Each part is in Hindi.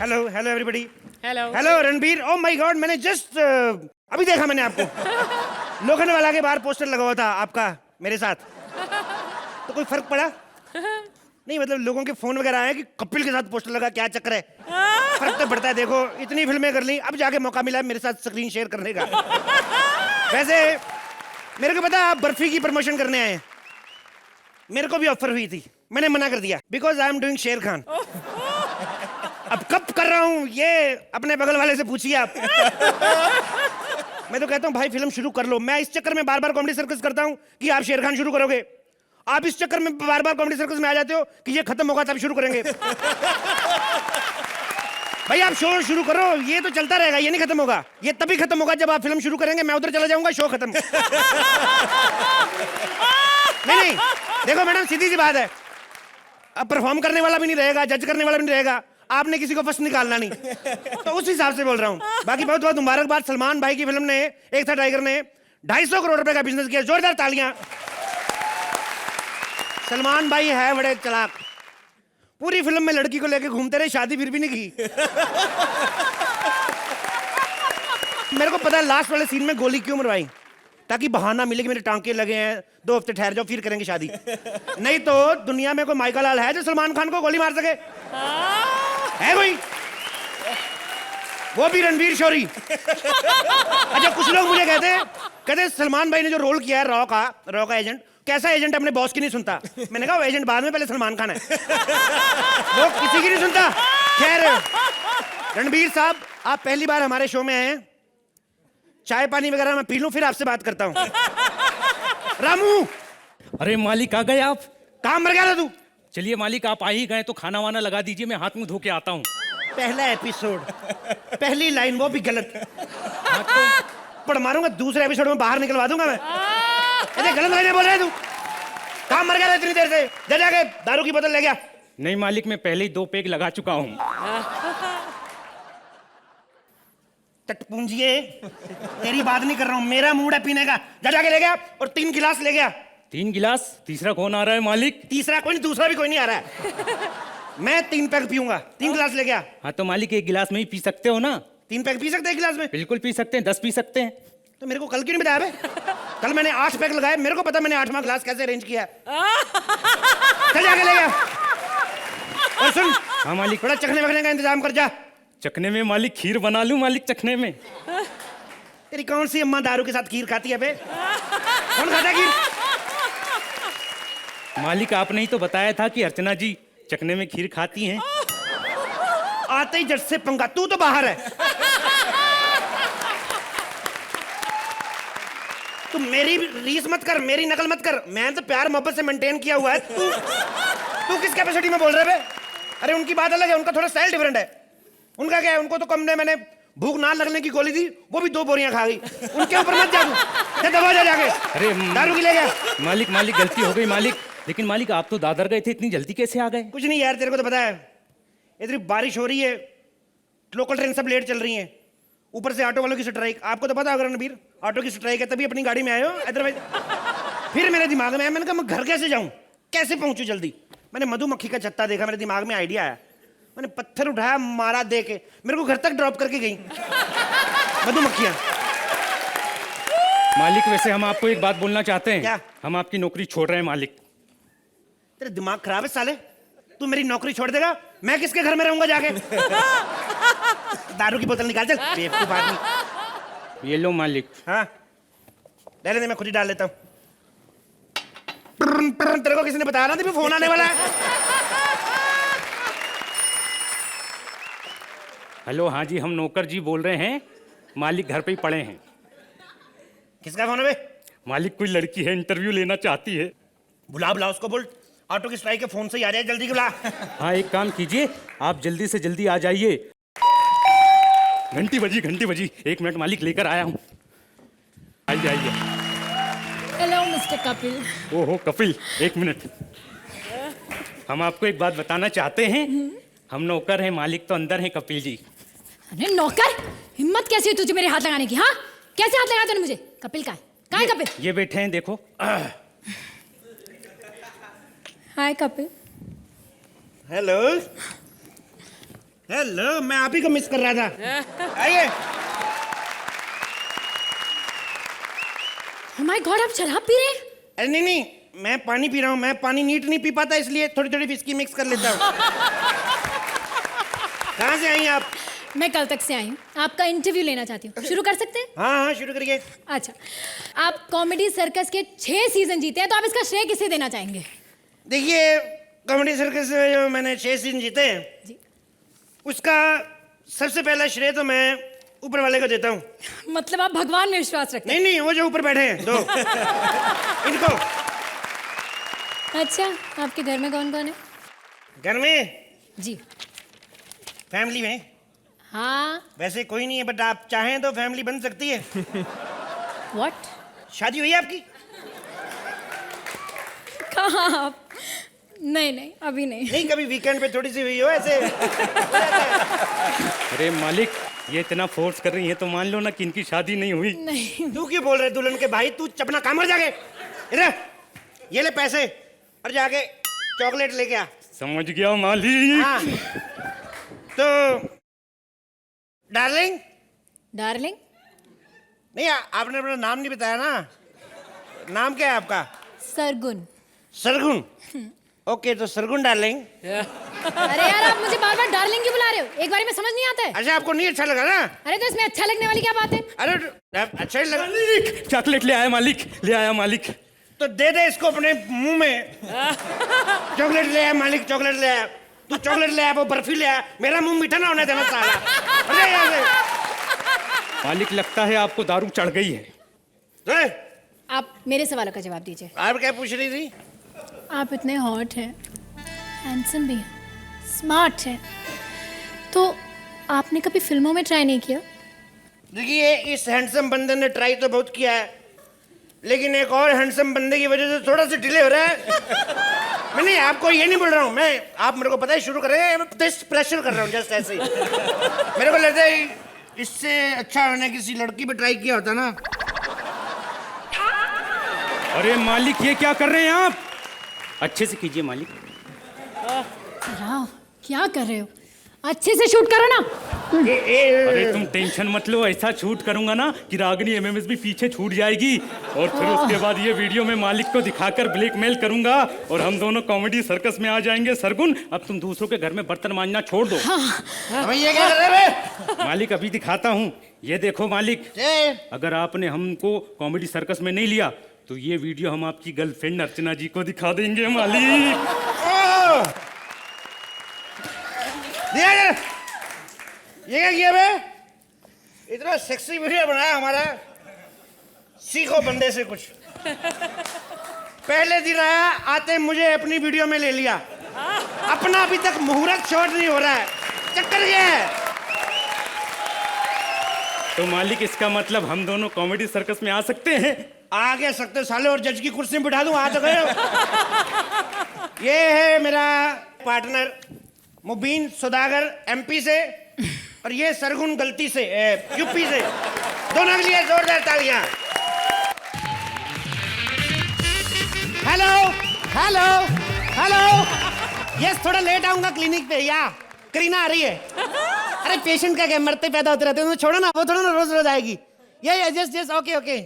Hello hello everybody. Hello hello Ranbir. O my God, मैंने जस्ट अभी देखा मैंने आपको लोखंडवाला के बाहर पोस्टर लगा हुआ था आपका मेरे साथ। तो कोई फर्क पड़ा? नहीं मतलब लोगों के फोन वगैरह आए कि कपिल के साथ पोस्टर लगा, क्या चक्कर है? फर्क तो पड़ता है। देखो इतनी फिल्में कर ली, अब जाके मौका मिला मेरे साथ स्क्रीन शेयर करने का। वैसे मेरे को पता है आप बर्फी की प्रमोशन करने आए हैं। मेरे को भी ऑफर हुई थी, मैंने मना कर दिया बिकॉज आई एम डूइंग शेर खान। अब कब कर रहा हूं ये अपने बगल वाले से पूछिए आप। मैं तो कहता हूं भाई फिल्म शुरू कर लो। मैं इस चक्कर में बार बार कॉमेडी सर्कस करता हूं कि आप शेर खान शुरू करोगे। आप इस चक्कर में बार बार कॉमेडी सर्कस में आ जाते हो कि ये खत्म होगा तब शुरू करेंगे। भाई आप शो शुरू करो, ये तो चलता रहेगा, ये नहीं खत्म होगा। ये तभी खत्म होगा जब आप फिल्म शुरू करेंगे, मैं उधर चला जाऊंगा, शो खत्म। नहीं देखो मैडम सीधी सी बात है, अब परफॉर्म करने वाला भी नहीं रहेगा, जज करने वाला भी नहीं रहेगा, आपने किसी को फर्स्ट निकालना नहीं। तो उस हिसाब से बोल रहा हूँ। बाकी बहुत बहुत मुबारकबाद, सलमान भाई की फिल्म ने, एक था टाइगर ने 250 करोड़ रुपए का बिजनेस किया। जोरदार तालियां। सलमान भाई है बड़े चालाक, पूरी फिल्म में लड़की को लेके घूमते रहे, शादी फिर भी नहीं की। मेरे को पता है लास्ट वाले सीन में गोली क्यों मरवाई, ताकि बहाना मिले कि मेरे टांके लगे हैं, 2 हफ्ते ठहर जाओ फिर करेंगे शादी। नहीं तो दुनिया में कोई माइकल लाल है जो सलमान खान को गोली मार सके? है कोई? वो भी रणवीर शोरी। अच्छा कुछ लोग मुझे कहते सलमान भाई ने जो रोल किया है रॉ का एजेंट, कैसा एजेंट अपने बॉस की नहीं सुनता। मैंने कहा वो एजेंट बाद में, पहले सलमान खान है। वो किसी की नहीं सुनता। खैर रणबीर साहब, आप पहली बार हमारे शो में आए हैं, चाय पानी वगैरह मैं पी लूं फिर आपसे बात करता हूं। रामू। अरे मालिक आ गए आप? काम मर गया था तू? चलिए मालिक आप आ ही गए तो खाना वाना लगा दीजिए, मैं हाथ मुंह धो के आता हूँ। पहला एपिसोड, पहली लाइन वो भी गलत। पढ़ मारूंगा, दूसरे एपिसोड में बाहर निकलवा दूंगा मैं। ऐसे गलत लाइनें बोल रहे तू। काम मर गया था इतनी देर से, जा जाके दारू की बोतल ले गया। नहीं मालिक, मैं पहले ही 2 पेग लगा चुका हूँ। टटपूंजिए, तेरी बात नहीं कर रहा हूँ, मेरा मूड है पीने का। जा जाके ले गया और 3 गिलास ले गया। 3 गिलास? तीसरा कौन आ रहा है मालिक? तीसरा कोई नहीं, दूसरा भी कोई नहीं आ रहा है। मैं 3 पैक पीऊंगा। 3 गिलास ले गया। हाँ तो मालिक 1 गिलास में ही पी सकते हो ना? 3 पैक पी सकते हैं गिलास में? बिल्कुल पी सकते हैं, 10 पी सकते हैं। तो मेरे को कल क्यों नहीं बताया बे? कल मैंने 8 पैक लगाए, मेरे को पता मैंने 8वां गिलास कैसे अरेंज किया। चल जाके ले गया। और सुन, हाँ मालिक। थोड़ा चखने वखने का इंतजाम कर जा। चखने में मालिक खीर बना लूं मालिक? चखने में तेरी कौन सी अम्मा दारू के साथ खीर खाती है बे? कौन खाता है खीर? मालिक आपने ही तो बताया था कि अर्चना जी चखने में खीर खाती हैं। आते ही जट से पंगा, तू तो बाहर है। तू मेरी रीस मत कर, मेरी नकल मत कर। मैं तो प्यार मोहब्बत से मेंटेन किया हुआ है। तू किस कैपेसिटी में बोल रहे बे? अरे उनकी बात अलग है, उनका थोड़ा स्टाइल डिफरेंट है। उनका क्या है, उनको तो कम ने मैंने भूख ना लगने की गोली दी, वो भी 2 बोरियां खा गई। उनके ऊपर मत जा तू, दबा जा जाके। अरे दारू की ले गया। मालिक गलती हो गई मालिक। लेकिन मालिक आप तो दादर गए थे, इतनी जल्दी कैसे आ गए? कुछ नहीं यार, तेरे को तो पता है इतनी बारिश हो रही है, लोकल ट्रेन सब लेट चल रही हैं, ऊपर से ऑटो वालों की स्ट्राइक। आपको तो पता होगा रणबीर, ऑटो की स्ट्राइक है, तभी अपनी गाड़ी में आए हो। अदरवाइज फिर मेरे दिमाग में आया, मैंने कहा मैं घर कैसे जाऊं, कैसे पहुंचूं जल्दी। मैंने मधुमक्खी का छत्ता देखा, मेरे दिमाग में आइडिया आया, मैंने पत्थर उठाया, मारा, दे के मेरे को घर तक ड्रॉप करके गई मधुमक्खियां। मालिक वैसे हम आपको एक बात बोलना चाहते हैं। क्या? हम आपकी नौकरी छोड़ रहे हैं मालिक। तेरे दिमाग खराब है साले, तू मेरी नौकरी छोड़ देगा? मैं किसके घर में रहूंगा जाके? दारू की बोतल निकाल, चल बेवकूफ आदमी। ये लो मालिक। हाँ ले ले, मैं खुद ही डाल लेता हूँ। तेरे को किसी ने बताया ना था फोन आने वाला है? हेलो, हाँ जी हम नौकर जी बोल रहे हैं, मालिक घर पे ही पड़े हैं। किसका फोन है बे? मालिक कोई लड़की है, इंटरव्यू लेना चाहती है। बुला बुला उसको, बोल ऑटो की स्ट्राइक के फोन से ही आ जाए, जल्दी बुला। हाँ एक काम कीजिए, आप जल्दी से जल्दी आ जाइए। घंटी बजी, 1 मिनट मालिक लेकर आया हूँ। आइए। Hello mister Kapil. ओहो कपिल, 1 मिनट। हम आपको एक बात बताना चाहते हैं। हम नौकर हैं, मालिक तो अंदर हैं कपिल जी। अरे नौकर, हिम्मत कैसी हुई तुझे मेरे हाथ लगाने की? हाँ कैसे हाथ लगाया तूने मुझे? कपिल कहाँ है कपिल? ये बैठे हैं देखो। हाय कपिल। हेलो हेलो, मैं आप ही को मिस कर रहा था। आइए। Oh my God, आप शराब पी रहे हैं? अरे नहीं नहीं, मैं पानी पी रहा हूँ। मैं पानी नीट नहीं पी पाता, इसलिए थोड़ी थोड़ी विस्की मिक्स कर लेता हूँ। कहाँ से आई आप? मैं कल तक से आई हूँ, आपका इंटरव्यू लेना चाहती हूँ। शुरू कर सकते हैं? हाँ हाँ, शुरू करिए। अच्छा, आप कॉमेडी सर्कस के 6 सीजन जीते हैं, तो आप इसका श्रेय किसे देना चाहेंगे? देखिए, कॉमेडी सर्कस में जो मैंने 6 सीजन जीते हैं, जी। उसका सबसे पहला श्रेय तो मैं ऊपर वाले को देता हूँ। मतलब आप भगवान में विश्वास रखते हैं? नहीं नहीं, वो जो ऊपर बैठे हैं दो, इनको। अच्छा, आपके घर में कौन कौन है? घर में? जी। फैमिली में हाँ। वैसे कोई नहीं है, बट आप चाहें तो फैमिली बन सकती है। व्हाट? शादी हुई है आपकी? कहाँ आप? नहीं नहीं, अभी नहीं। नहीं, कभी वीकेंड पे थोड़ी सी हुई हो ऐसे। अरे मालिक, ये इतना फोर्स कर रही है तो मान लो ना कि इनकी शादी नहीं हुई। नहीं। तू क्यों बोल रहे दुल्हन के भाई? तू अपना काम कर जाके। इधर ये ले पैसे और जाके चॉकलेट लेके आ। समझ गया मालिक। हाँ। तो डार्लिंग। डार्लिंग? नहीं, आपने अपना नाम नहीं बताया ना। नाम क्या है आपका? सरगुन। सरगुन। ओके, तो सरगुन डार्लिंग। अरे यार, आप मुझे बार बार डार्लिंग क्यों बुला रहे हो? एक बार में समझ नहीं आता है। अच्छा, आपको नहीं अच्छा लगा ना? अरे तो इसमें अच्छा लगने वाली क्या बात है? अरे अच्छा ही लगा। मालिक, चॉकलेट ले आया मालिक, ले आया मालिक। तो दे दे इसको अपने मुंह में। चॉकलेट ले आया मालिक, चॉकलेट ले आया। तू चॉकलेट ले आया, वो बर्फी ले आया। मेरा मुंह मीठा ना होने देना साला। अरे यहाँ से। मालिक, लगता है आपको दारू चढ़ गई है। हैं? आप मेरे सवालों का जवाब दीजिए। आप क्या पूछ रही थी? आप इतने हॉट हैं, हैंडसम भी हैं, स्मार्ट हैं, तो आपने कभी फिल्मों में ट्राई नहीं किया? देखिए, इस हैंडसम बंदे ने ट्राई तो बहुत किया है, लेकिन एक और हैंडसम बंदे की वजह से थोड़ा सा डिले हो रहा है। मैं नहीं, आपको ये नहीं बोल रहा हूँ मैं। आप मेरे को पता है शुरू कर रहे हैं, मैं टेस्ट प्रेशर कर रहा हूँ जस्ट ऐसे ही। मेरे को लगता है इससे अच्छा मैंने किसी लड़की पे ट्राई किया होता ना। अरे मालिक, ये क्या कर रहे हैं आप? अच्छे से कीजिए मालिक। राव, क्या कर रहे हो? अच्छे से शूट करो ना। अरे तुम टेंशन मत लो, ऐसा शूट करूंगा ना कि रागनी एमएमएस भी पीछे छूट जाएगी, और फिर उसके बाद ये वीडियो में मालिक को दिखाकर ब्लैकमेल करूंगा और हम दोनों कॉमेडी सर्कस में आ जाएंगे। सरगुन, अब तुम दूसरों के घर में बर्तन मांजना छोड़ दो। अब ये क्या कर रहे हैं? मालिक, अभी दिखाता हूँ। ये देखो मालिक, अगर आपने हमको कॉमेडी सर्कस में नहीं लिया तो ये वीडियो हम आपकी गर्लफ्रेंड अर्चना जी को दिखा देंगे मालिक। ये क्या किया बे? इतना सेक्सी वीडियो बनाया हमारा। सीखो बंदे से कुछ। पहले दिन आया, आते मुझे अपनी वीडियो में ले लिया। अपना अभी तक मुहूर्त शॉट नहीं हो रहा है। चक्कर क्या है? तो मालिक, इसका मतलब हम दोनों कॉमेडी सर्कस में आ सकते हैं? आगे सकते साले, और जज की कुर्सी में बिठा दूं। आ तो गए हो। ये है मेरा पार्टनर मुबीन सौदागर एमपी से, और ये सरगुन गलती से यूपी से। दोनों के लिए जोरदार तालियां। Hello hello hello. यस, थोड़ा लेट आऊंगा क्लिनिक पे। या करीना आ रही है? अरे पेशेंट का क्या, मरते पैदा होते रहते हैं, छोड़ो ना, वो थोड़ा ना रोज रोज आएगी। ये just just okay okay.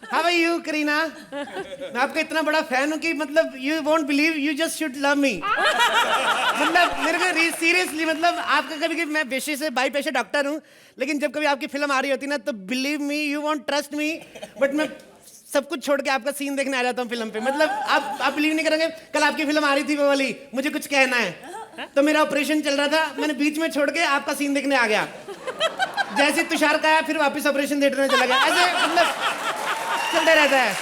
How are you Kareena? मैं आपका इतना बड़ा फैन हूँ कि मतलब you won't believe, you just should love me. मतलब मेरे को सीरियसली, मतलब आपका कभी कभी, मैं पेशे से बाई पेशे डॉक्टर हूँ, लेकिन जब कभी आपकी फिल्म आ रही होती ना, तो believe me, you won't trust me, but मैं सब कुछ छोड़ के आपका सीन देखने आ जाता हूँ फिल्म पे। मतलब आप बिलीव नहीं करेंगे, कल आपकी फिल्म आ रही थी वो वाली, मुझे कुछ कहना है, तो मेरा ऑपरेशन चल रहा था, मैंने बीच में छोड़ के आपका सीन देखने आ गया। जैसे तुषार का आया, फिर वापस ऑपरेशन देखने चला गया। ऐसे मतलब चलता रहता है।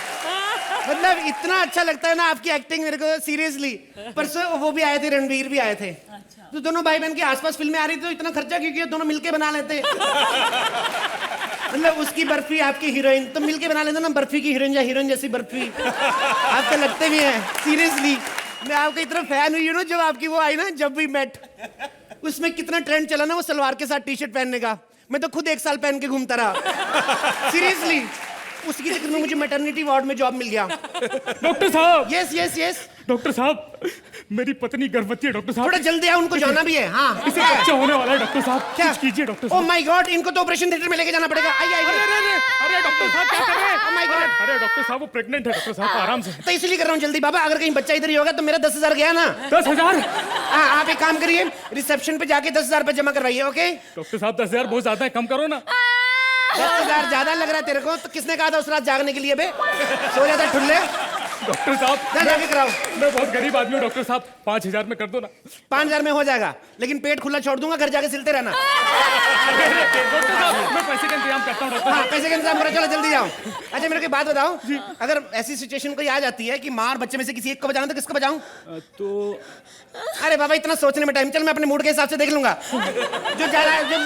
मतलब इतना अच्छा लगता है ना आपकी एक्टिंग मेरे को, सीरियसली। परसों वो भी आए थे, रणवीर भी आए थे। तो दोनों भाई बहन के आसपास फिल्में आ रही थी, तो इतना खर्चा क्यों किया? दोनों मिलके बना लेते। मतलब उसकी बर्फी, आपकी हीरोइन, तो मिलके बना लेते ना बर्फी की हीरोइन, या हीरोइन जैसी बर्फी। आप तो लगते भी हैं, सीरियसली। मैं आपका इतना फैन हूँ, यू नो, जब आपकी वो आई ना, जब वी मेट, उसमें कितना ट्रेंड चला ना वो सलवार के साथ टी शर्ट पहनने का। मैं तो खुद 1 साल पहन के घूमता रहा, सीरियसली। उसकी चक्कर में मुझे मैटरनिटी वार्ड में जॉब मिल गया। डॉक्टर साहब, यस यस यस। डॉक्टर साहब, मेरी पत्नी गर्भवती है डॉक्टर साहब। थोड़ा जल्दी आओ, उनको जाना भी है। हाँ, इसे बच्चा होने वाला है डॉक्टर साहब। क्या कुछ कीजिए डॉक्टर ओह साहब। माय गॉड, इनको तो ऑपरेशन थिएटर में लेके जाना पड़ेगा। आइए आइए। अरे डॉक्टर साहब क्या कर रहे हैं? Oh my God. अरे डॉक्टर साहब वो प्रेग्नेंट है डॉक्टर साहब, आराम से। तो इसलिए कर रहा हूँ जल्दी बाबा, अगर कहीं बच्चा इधर ही होगा तो मेरा 10,000 गया ना। 10,000? हाँ, आप एक काम करिए, रिसेप्शन पे जाके 10,000 रुपए जमा करवाइए। ओके, डॉक्टर साहब 10,000 बहुत ज्यादा है, कम करो ना। 10,000 ज्यादा लग रहा है तेरे को? तो किसने कहा था उस रात जागने के लिए बे? सो जाता ठुल्ले। डॉक्टर साहब जा जाके कराओ। मैं बहुत गरीब आदमी हूँ डॉक्टर साहब, 5,000 में कर दो ना। 5,000 में हो जाएगा, लेकिन पेट खुला छोड़ दूंगा, घर जाके सिलते रहना। डॉक्टर साहब मैं पैसे का इंतजाम करता हूँ डॉक्टर हाँ, साहब। पैसे का इंतजाम करो, चलो जल्दी जाओ। अच्छा मेरे को एक बात बताओ, अगर ऐसी सिचुएशन कोई आ जाती है कि माँ और बच्चे में से किसी एक को बचाना, तो किसको बचाऊं? तो अरे बाबा इतना सोचने में टाइम, चल मैं अपने मूड के हिसाब से देख लूंगा। जो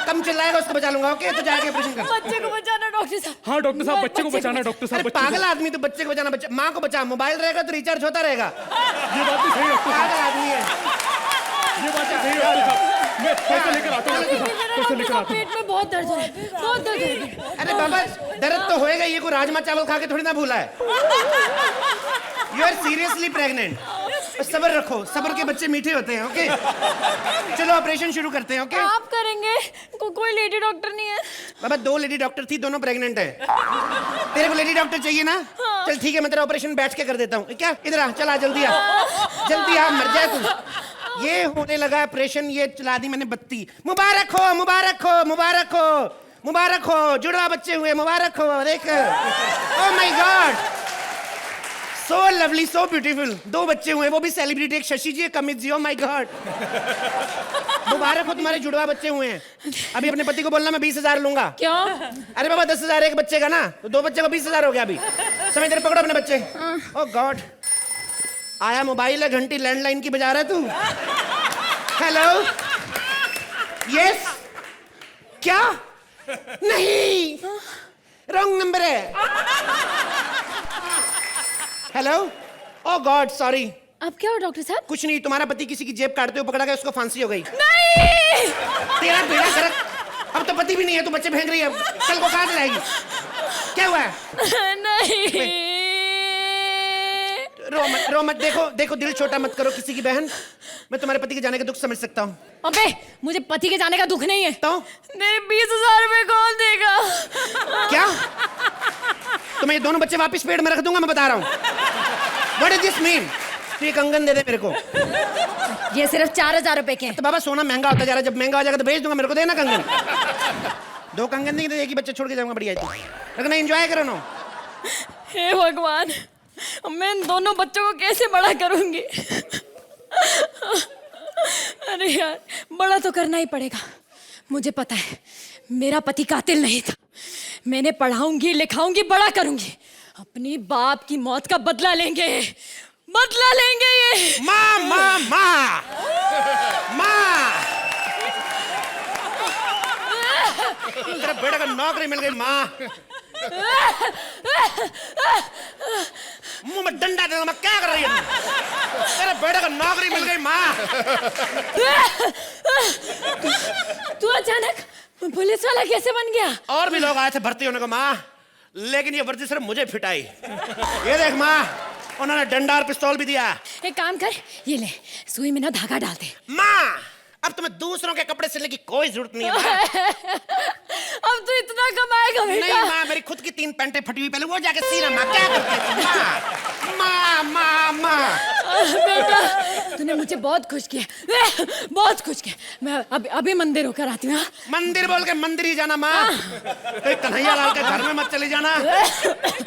कम चिल्लाएगा उसको बचा लूंगा। ओके, तो जाके ऑपरेशन कर। बच्चे को बचाना डॉक्टर साहब। हाँ डॉक्टर साहब, बच्चे को बचाना डॉक्टर साहब। अरे बच्चे को। पागल आदमी, तो बच्चे को बचाना, बच्चा माँ को बचा, मोबाइल रहेगा तो रिचार्ज होता रहेगा। ये बात तो सही डॉक्टर साहब, पागल आदमी है। ये बात तो सही डॉक्टर साहब। मैं पैसे लेकर आता हूँ डॉक्टर साहब, पैसे लेकर आता हूँ। पेट में बहुत दर्द हो रहा है, बहुत दर्द हो रहा है। अरे बाबा दर्द तो होएगा, ये कोई राजमा चावल खा के थोड़ी ना भूला है। You are seriously pregnant. सब्र रखो, सब्र के बच्चे मीठे होते हैं। ओके, चलो ऑपरेशन शुरू करते हैं। ओके, आप करेंगे? कोई लेडी डॉक्टर नहीं है? बाबा 2 लेडी डॉक्टर थी, दोनों प्रेग्नेंट है। तेरे को लेडी डॉक्टर चाहिए ना? चल ठीक है, मैं तेरा ऑपरेशन बैठ के कर देता हूँ। क्या इधर आ, चला जल्दी आ, जल्दी आ, मर जाए तू। ये होने लगा ऑपरेशन, ये चला दी मैंने बत्ती। मुबारक हो, मुबारक हो, मुबारक हो, मुबारक हो, जुड़वा बच्चे हुए, मुबारक हो। देख, oh my God, so lovely, so beautiful. 2 बच्चे हुए, वो भी सेलिब्रिटी, एक शशि जी, एक Amit ji. Oh my God, मुबारक हो, तुम्हारे जुड़वा बच्चे हुए हैं। अभी अपने पति को बोलना मैं 20,000 लूंगा। क्यों? अरे बाबा 10,000 एक बच्चे का ना, तो 2 बच्चे को 20,000 हो गया। अभी समय तेरे पकड़ो अपने बच्चे। ओह गॉड, आया मोबाइल है, घंटी लैंडलाइन की बजा रहा है तू। हेलो, यस, क्या? नहीं, रॉन्ग नंबर है। हेलो, ओह गॉड सॉरी। अब क्या हो डॉक्टर साहब? कुछ नहीं, तुम्हारा पति किसी की जेब काटते हुए पकड़ा गया, उसको फांसी हो गई। नहीं, तेरा बेड़ा गर्क, अब तो पति भी नहीं है, तू बच्चे फेंक रही है, कल को काट लाएगी। क्या हुआ है? नहीं, रो मत, रो मत। देखो देखो, दिल छोटा मत करो किसी की बहन, मैं तुम्हारे पति के जाने का दुख समझ सकता हूँ। अबे मुझे पति के जाने का दुख नहीं है। तो नहीं, 20,000 रुपए कौन देगा? क्या? तो मैं ये दोनों बच्चे वापस पेट में रख दूंगा, मैं बता रहा हूँ। What does this mean? तो ये कंगन दे दे मेरे को। ये सिर्फ 4,000 रुपए के हैं। तो बाबा सोना महंगा होता जा रहा है, जब महंगा हो जाएगा तो भेज दूंगा, मेरे को देना कंगन। 2 कंगन नहीं तो एक ही बच्चा छोड़ के जाऊंगा। बढ़िया है, रखना, एंजॉय करो ना। हे भगवान, मैं इन दोनों बच्चों को कैसे बड़ा करूंगी? अरे यार, बड़ा तो करना ही पड़ेगा। मुझे पता है मेरा पति कातिल नहीं था। मैंने पढ़ाऊंगी, लिखाऊंगी, बड़ा करूंगी। अपनी बाप की मौत का बदला लेंगे, बदला लेंगे ये। माँ माँ माँ माँ, तेरा बेटा का नौकरी मिल गई। माँ, मुंह में डंडा देना, मैं क्या कर रही है? तेरे बेटे को नौकरी मिल गई। माँ, तू अचानक पुलिस वाला कैसे बन गया? और भी लोग आए थे भर्ती होने को माँ, लेकिन ये वर्दी सिर्फ मुझे फिटाई। ये देख माँ, उन्होंने डंडा और पिस्तौल भी दिया। एक काम कर, ये ले, सुई में ना धागा डाल दे। माँ, अब तुम्हें दूसरों के कपड़े सिलने की कोई जरूरत नहीं है। अब तू इतना कमाएगा बेटा? नहीं माँ, मेरी खुद की 3 पैंटें फटी हुई, पहले वो जाके सीना। माँ क्या करती है? माँ माँ माँ, बेटा तूने मुझे बहुत खुश किया, बहुत खुश किया। मैं अभी मंदिर होकर आती हूँ। मंदिर बोल के मंदिर ही जाना माँ, कोई कन्हैया लाल के घर में मत चली जाना।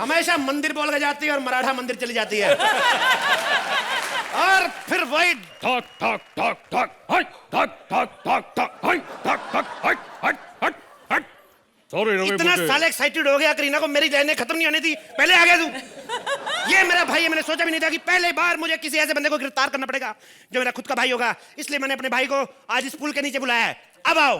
हमेशा मंदिर बोल के जाती है और मराठा मंदिर चली जाती है, और फिर वही ठक ठक ठक ठक हट ठक ठक ठक ठक हट ठक ठक हट हट हट हट। सॉरी रवि, इतना साले एक्साइटेड हो गया, करीना को मेरी लाइनें खत्म नहीं होनी थी, पहले आ गया तू। ये मेरा भाई है, मैंने सोचा भी नहीं था कि पहले बार मुझे किसी ऐसे बंदे को गिरफ्तार करना पड़ेगा जो मेरा खुद का भाई होगा, इसलिए मैंने अपने भाई को आज इस पुल के नीचे बुलाया है। अब आओ।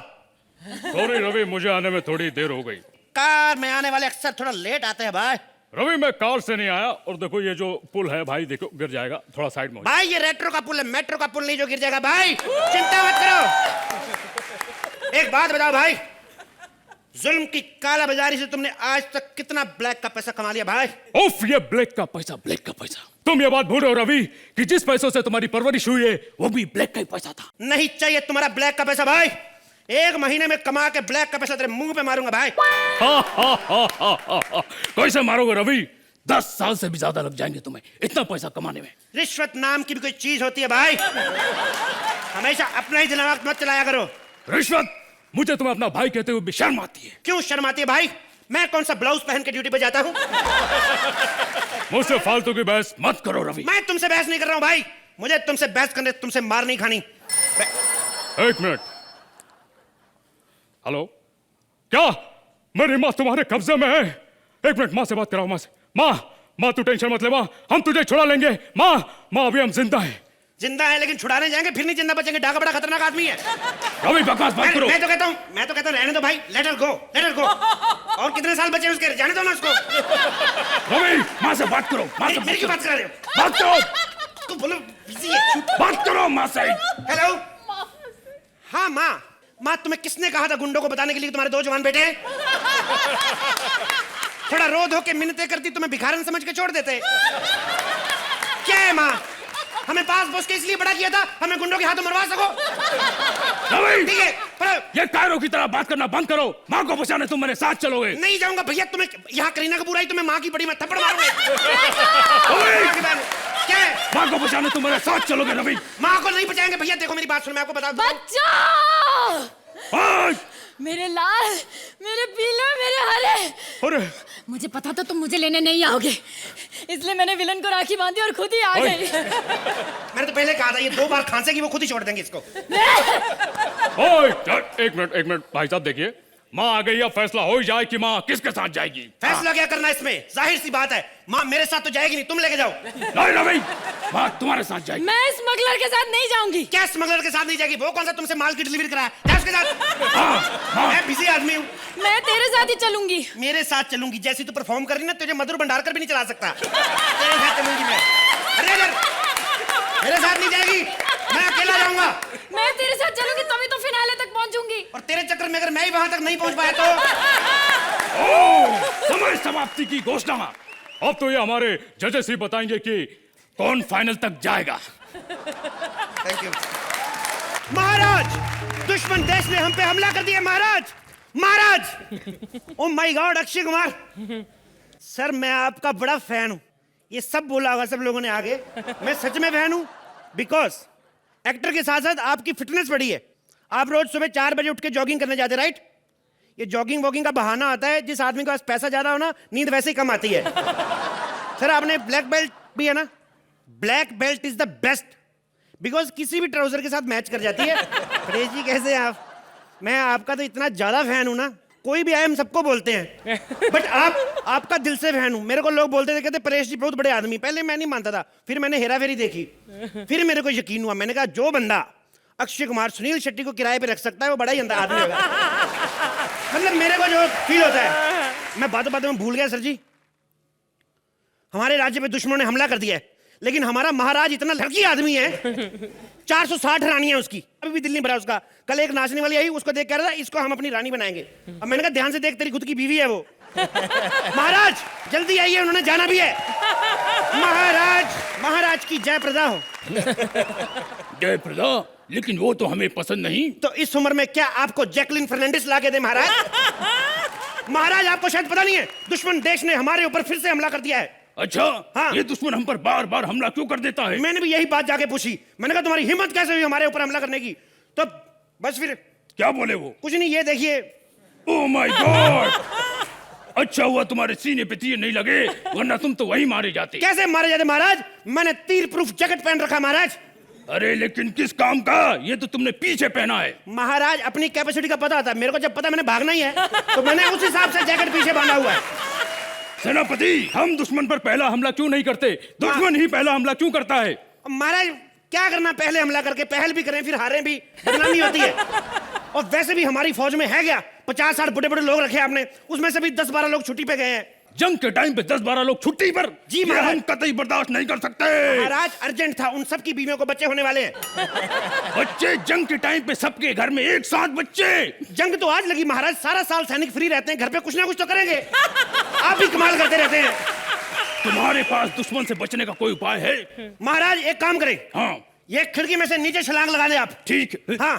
सॉरी रवि, मुझे आने में थोड़ी देर हो गई। कार में आने वाले अक्सर थोड़ा लेट आते हैं भाई। रवि मैं कार से नहीं आया, और देखो ये जो पुल है भाई, देखो गिर जाएगा, थोड़ा साइड में हो भाई ये रेट्रो का पुल है, मेट्रो का पुल नहीं जो गिर जाएगा। भाई चिंता मत करो। एक बात बताओ भाई, जुल्म की काला बाजारी से तुमने आज तक कितना ब्लैक का पैसा कमा लिया भाई? उफ, ये ब्लैक का पैसा। तुम ये बात भूल रहे हो रवि कि जिस पैसों से तुम्हारी परवरिश हुई है वो भी ब्लैक का ही पैसा था। नहीं चाहिए तुम्हारा ब्लैक का पैसा भाई। 1 महीने में कमा के ब्लैक का पैसा तेरे मुंह पे मारूंगा भाई। कैसे मारोगे रवि? 10 साल से भी ज्यादा लग जाएंगे तुम्हें इतना पैसा कमाने में। रिश्वत नाम की भी कोई चीज होती है भाई? हमेशा अपना ही दिमाग मत चलाया करो। रिश्वत? मुझे तुम्हें अपना भाई कहते हुए भी शर्म आती है। क्यों शर्म आती है भाई? मैं कौन सा ब्लाउज पहन के ड्यूटी पे जाता हूँ? मुझसे फालतू की बहस मत करो रवि। मैं तुमसे बहस नहीं कर रहा हूँ भाई। मुझे तुमसे बहस करने, तुमसे मार नहीं खानी। 1 मिनट। हेलो, क्या मेरी माँ तुम्हारे कब्जे में है? 1 मिनट, माँ से बात कराओ। माँ से। माँ तू टेंशन मत ले माँ, हम तुझे छुड़ा लेंगे। माँ अभी हम जिंदा हैं। जिंदा है लेकिन छुड़ाने जाएंगे फिर नहीं जिंदा बचेंगे। डाका बड़ा खतरनाक आदमी है। रवि बकवास मत करो। मैं तो कहता हूँ रहने दो भाई। लेट हर गो। और कितने साल बचे उसके? जाने दो ना उसको। रवि माँ से बात करो। मेरी क्यों बात करा रहे हो? बात करो। तू बोलो बिजी है। बात करो माँ से। हेलो। हाँ माँ तुम्हें किसने कहा था गुंडों को बताने के लिए तुम्हारे 2 जवान बेटे हैं? थोड़ा रो धो के मिन्नतें करती तुम्हें भिखारन समझ के छोड़ देते। क्या है माँ? हमें पास बॉस के इसलिए बड़ा किया था हमें गुंडों के हाथों मरवा सको? ठीक है पर ये कायरों की तरह बात करना बंद करो। माँ को बचाने तुम मेरे साथ चलोगे? नहीं जाऊंगा भैया। तुम्हें यहाँ करीना कपूर आई तुम्हें माँ की बड़ी मैं थप्पड़ मारूंगा। क्या है? माँ को बचाने तुम मेरे साथ चलोगे रवि? माँ को नहीं बचाएंगे भैया। देखो मेरी बात सुनो, मैं आपको बता दूं। बचाओ मेरे लाल, मेरे पीले, मेरे हरे। अरे मुझे पता था तुम मुझे लेने नहीं आओगे, इसलिए मैंने विलन को राखी बांधी और खुद ही आ गई। मैंने तो पहले कहा था ये 2 बार खांसेगी वो खुद ही छोड़ देंगे इसको। ओए, 1 मिनट भाई साहब देखिए, माँ आ गई। अब फैसला हो ही जाए कि माँ किसके साथ जाएगी। फैसला क्या करना इसमें? जाहिर सी बात है माँ मेरे साथ तो जाएगी नहीं, तुम लेके जाओ। नहीं रवि, माँ तुम्हारे साथ जाएगी। मैं स्मगलर के साथ नहीं जाऊंगी। क्या स्मगलर के साथ नहीं जाएगी? वो कौन सा तुमसे माल की डिलीवरी कराया? जा उसके साथ। मैं बिजी आदमी हूँ। मैं तेरे साथ ही चलूंगी। मेरे साथ चलूंगी? जैसी तू परफॉर्म कर रही ना तुझे मधुर भंडारकर भी नहीं चला सकता। तेरे साथ चलूंगी मैं। अरे मेरे साथ नहीं जाएगी, मैं अकेला जाऊंगा। मैं तेरे साथ चलूंगी तभी तो फिनाले तक पहुंचूंगी। और तेरे चक्कर में अगर मैं ही वहां तक नहीं पहुंच पाया तो? समय समाप्ति की घोषणा। अब तो ये हमारे जजेस ही बताएंगे कि कौन फाइनल तक जाएगा। थैंक यू महाराज। दुश्मन देश ने हम पे हमला कर दिया महाराज। Oh my God Akshay Kumar sir, मैं आपका बड़ा फैन हूं। ये सब बोला होगा सब लोगों ने आगे। मैं सच में फैन हूं बिकॉज एक्टर के साथ साथ आपकी फिटनेस बढ़ी है। आप रोज सुबह 4 बजे उठ के जॉगिंग करने जाते, राइट? ये जॉगिंग वॉगिंग का बहाना आता है। जिस आदमी के पास पैसा ज्यादा हो ना, नींद वैसे ही कम आती है। सर आपने ब्लैक बेल्ट भी है ना? Black belt is the best because किसी भी ट्राउजर के साथ मैच कर जाती है। परेश जी कैसे हैं आप? मैं आपका तो इतना ज्यादा फैन हूं ना, कोई भी आए हम सबको बोलते हैं। बट आपका दिल से फैन हूं। मेरे को लोग बोलते थे, कहते परेश जी बहुत बड़े आदमी। पहले मैं नहीं मानता था, फिर मैंने हेरा फेरी देखी, फिर मेरे को यकीन हुआ। मैंने कहा जो बंदा अक्षय कुमार सुनील शेट्टी को किराए पे रख सकता है वो बड़ा ही अंदर आदमी होगा। मतलब मेरे को जो फील होता है, मैं बातों बातों में भूल गया सर जी। हमारे राज्य पे दुश्मनों ने हमला कर दिया है, लेकिन हमारा महाराज इतना लड़की आदमी है। 460 रानी है उसकी, अभी भी दिल नहीं भरा उसका। कल एक नाचने वाली आई, उसको देख कह रहा था इसको हम अपनी रानी बनाएंगे। अब मैंने कहा ध्यान से देख, तेरी खुद की बीवी है वो। महाराज जल्दी आइए, उन्होंने जाना भी है। महाराज की जय प्रदा हो। जय प्रदा? लेकिन वो तो हमें पसंद नहीं। तो इस उम्र में क्या आपको जैकलिन फर्नांडिस ला के दे महाराज? महाराज आपको शायद पता नहीं है, दुश्मन देश ने हमारे ऊपर फिर से हमला कर दिया है। अच्छा हाँ। ये दुश्मन हम पर बार बार हमला क्यों कर देता है? मैंने भी यही बात जाके पूछी। मैंने कहा तुम्हारी हिम्मत कैसे हुई हमारे ऊपर हमला करने की? तो बस फिर क्या बोले वो? कुछ नहीं, ये देखिए। Oh my God! अच्छा हुआ तुम्हारे सीने पे तीर नहीं लगे, वरना तुम तो वही मारे जाते। कैसे मारे जाते महाराज? मैंने तीर प्रूफ जैकेट पहन रखा महाराज। अरे लेकिन किस काम का? ये तो तुमने पीछे पहना है। महाराज अपनी कैपेसिटी का पता होता है मेरे को। जब पता मैंने भागना ही है तो मैंने उस हिसाब से जैकेट पीछे बांधा हुआ है। सेनापति, हम दुश्मन पर पहला हमला क्यों नहीं करते? दुश्मन ही पहला हमला क्यों करता है? महाराज क्या करना, पहले हमला करके पहल भी करें फिर हारें भी, बदनामी होती है। और वैसे भी हमारी फौज में है क्या 50-60 बड़े बड़े लोग रखे आपने, उसमें से भी 10-12 लोग छुट्टी पे गए हैं। जंग के टाइम पे 10-12 लोग छुट्टी पर। जी ये महाराज। हम कतई बर्दाश्त नहीं कर सकते। महाराज अर्जेंट था, उन सबकी बीवियों को बच्चे होने वाले हैं। बच्चे जंग के टाइम पे सबके घर में एक साथ बच्चे। जंग तो आज लगी महाराज, सारा साल सैनिक फ्री रहते हैं, घर पे कुछ ना कुछ तो करेंगे। आप भी कमाल करते रहते हैं। तुम्हारे पास दुश्मन से बचने का कोई उपाय है? महाराज एक काम करें, हाँ ये खिड़की में से नीचे छलांग लगा दें आप। ठीक है। हाँ।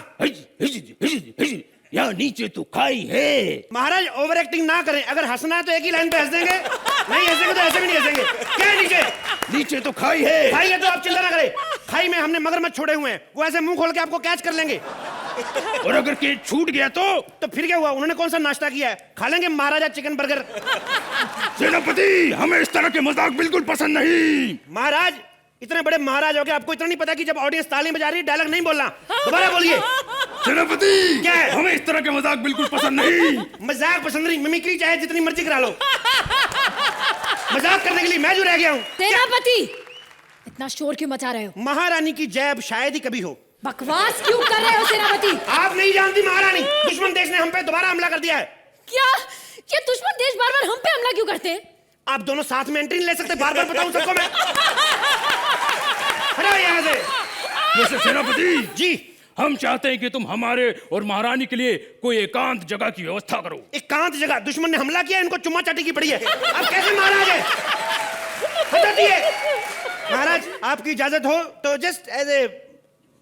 यहाँ नीचे तो खाई है। महाराज ओवर एक्टिंग ना करें, अगर हंसना है तो एक ही लाइन पे हंस देंगे, नहीं हंसेंगे तो ऐसे भी नहीं हंसेंगे। क्या है नीचे? नीचे तो खाई है। खाई है तो आप चिंता ना करें, खाई में हमने मगरमच्छ छोड़े हुए हैं, वो ऐसे मुंह खोल के आपको कैच कर लेंगे। और अगर केज छूट गया तो फिर क्या हुआ? उन्होंने कौन सा नाश्ता किया है? खा लेंगे महाराजा चिकन बर्गर। सेनापति, हमें इस तरह के मजाक बिल्कुल पसंद नहीं। महाराज इतने बड़े महाराज हो गए, आपको इतना नहीं पता कि जब ऑडियंस ताली बजा रही है डायलॉग नहीं बोलना? दोबारा बोलिए। सेनापति, क्या है? हमें इस तरह के मजाक बिल्कुल पसंद नहीं। मजाक पसंद नहीं, मिमिक्री चाहे जितनी मर्जी करा लो, मजाक करने के लिए मैं जो रह गया हूँ। सेनापति, इतना शोर क्यों मचा रहे हो? महारानी की जय अब शायद ही कभी हो। बकवास क्यों कर रहे हो सेनापति? आप नहीं जानती महारानी, दुश्मन देश ने हम पे दोबारा हमला कर दिया है। क्या ये दुश्मन देश बार बार हम पे हमला क्यों करते हैं? आप दोनों साथ में एंट्री नहीं ले सकते? बार बार बताऊं सबको मैं? हटाओ यहाँ से। वैसे सेनापति जी, हम चाहते हैं कि तुम हमारे और महारानी के लिए कोई एकांत जगह की व्यवस्था करो। एकांत जगह? दुश्मन ने हमला किया, इनको चुम्मा चाटी की पड़ी है। आप कैसे महाराज है? हटाइए। महाराज आपकी इजाजत हो तो just as a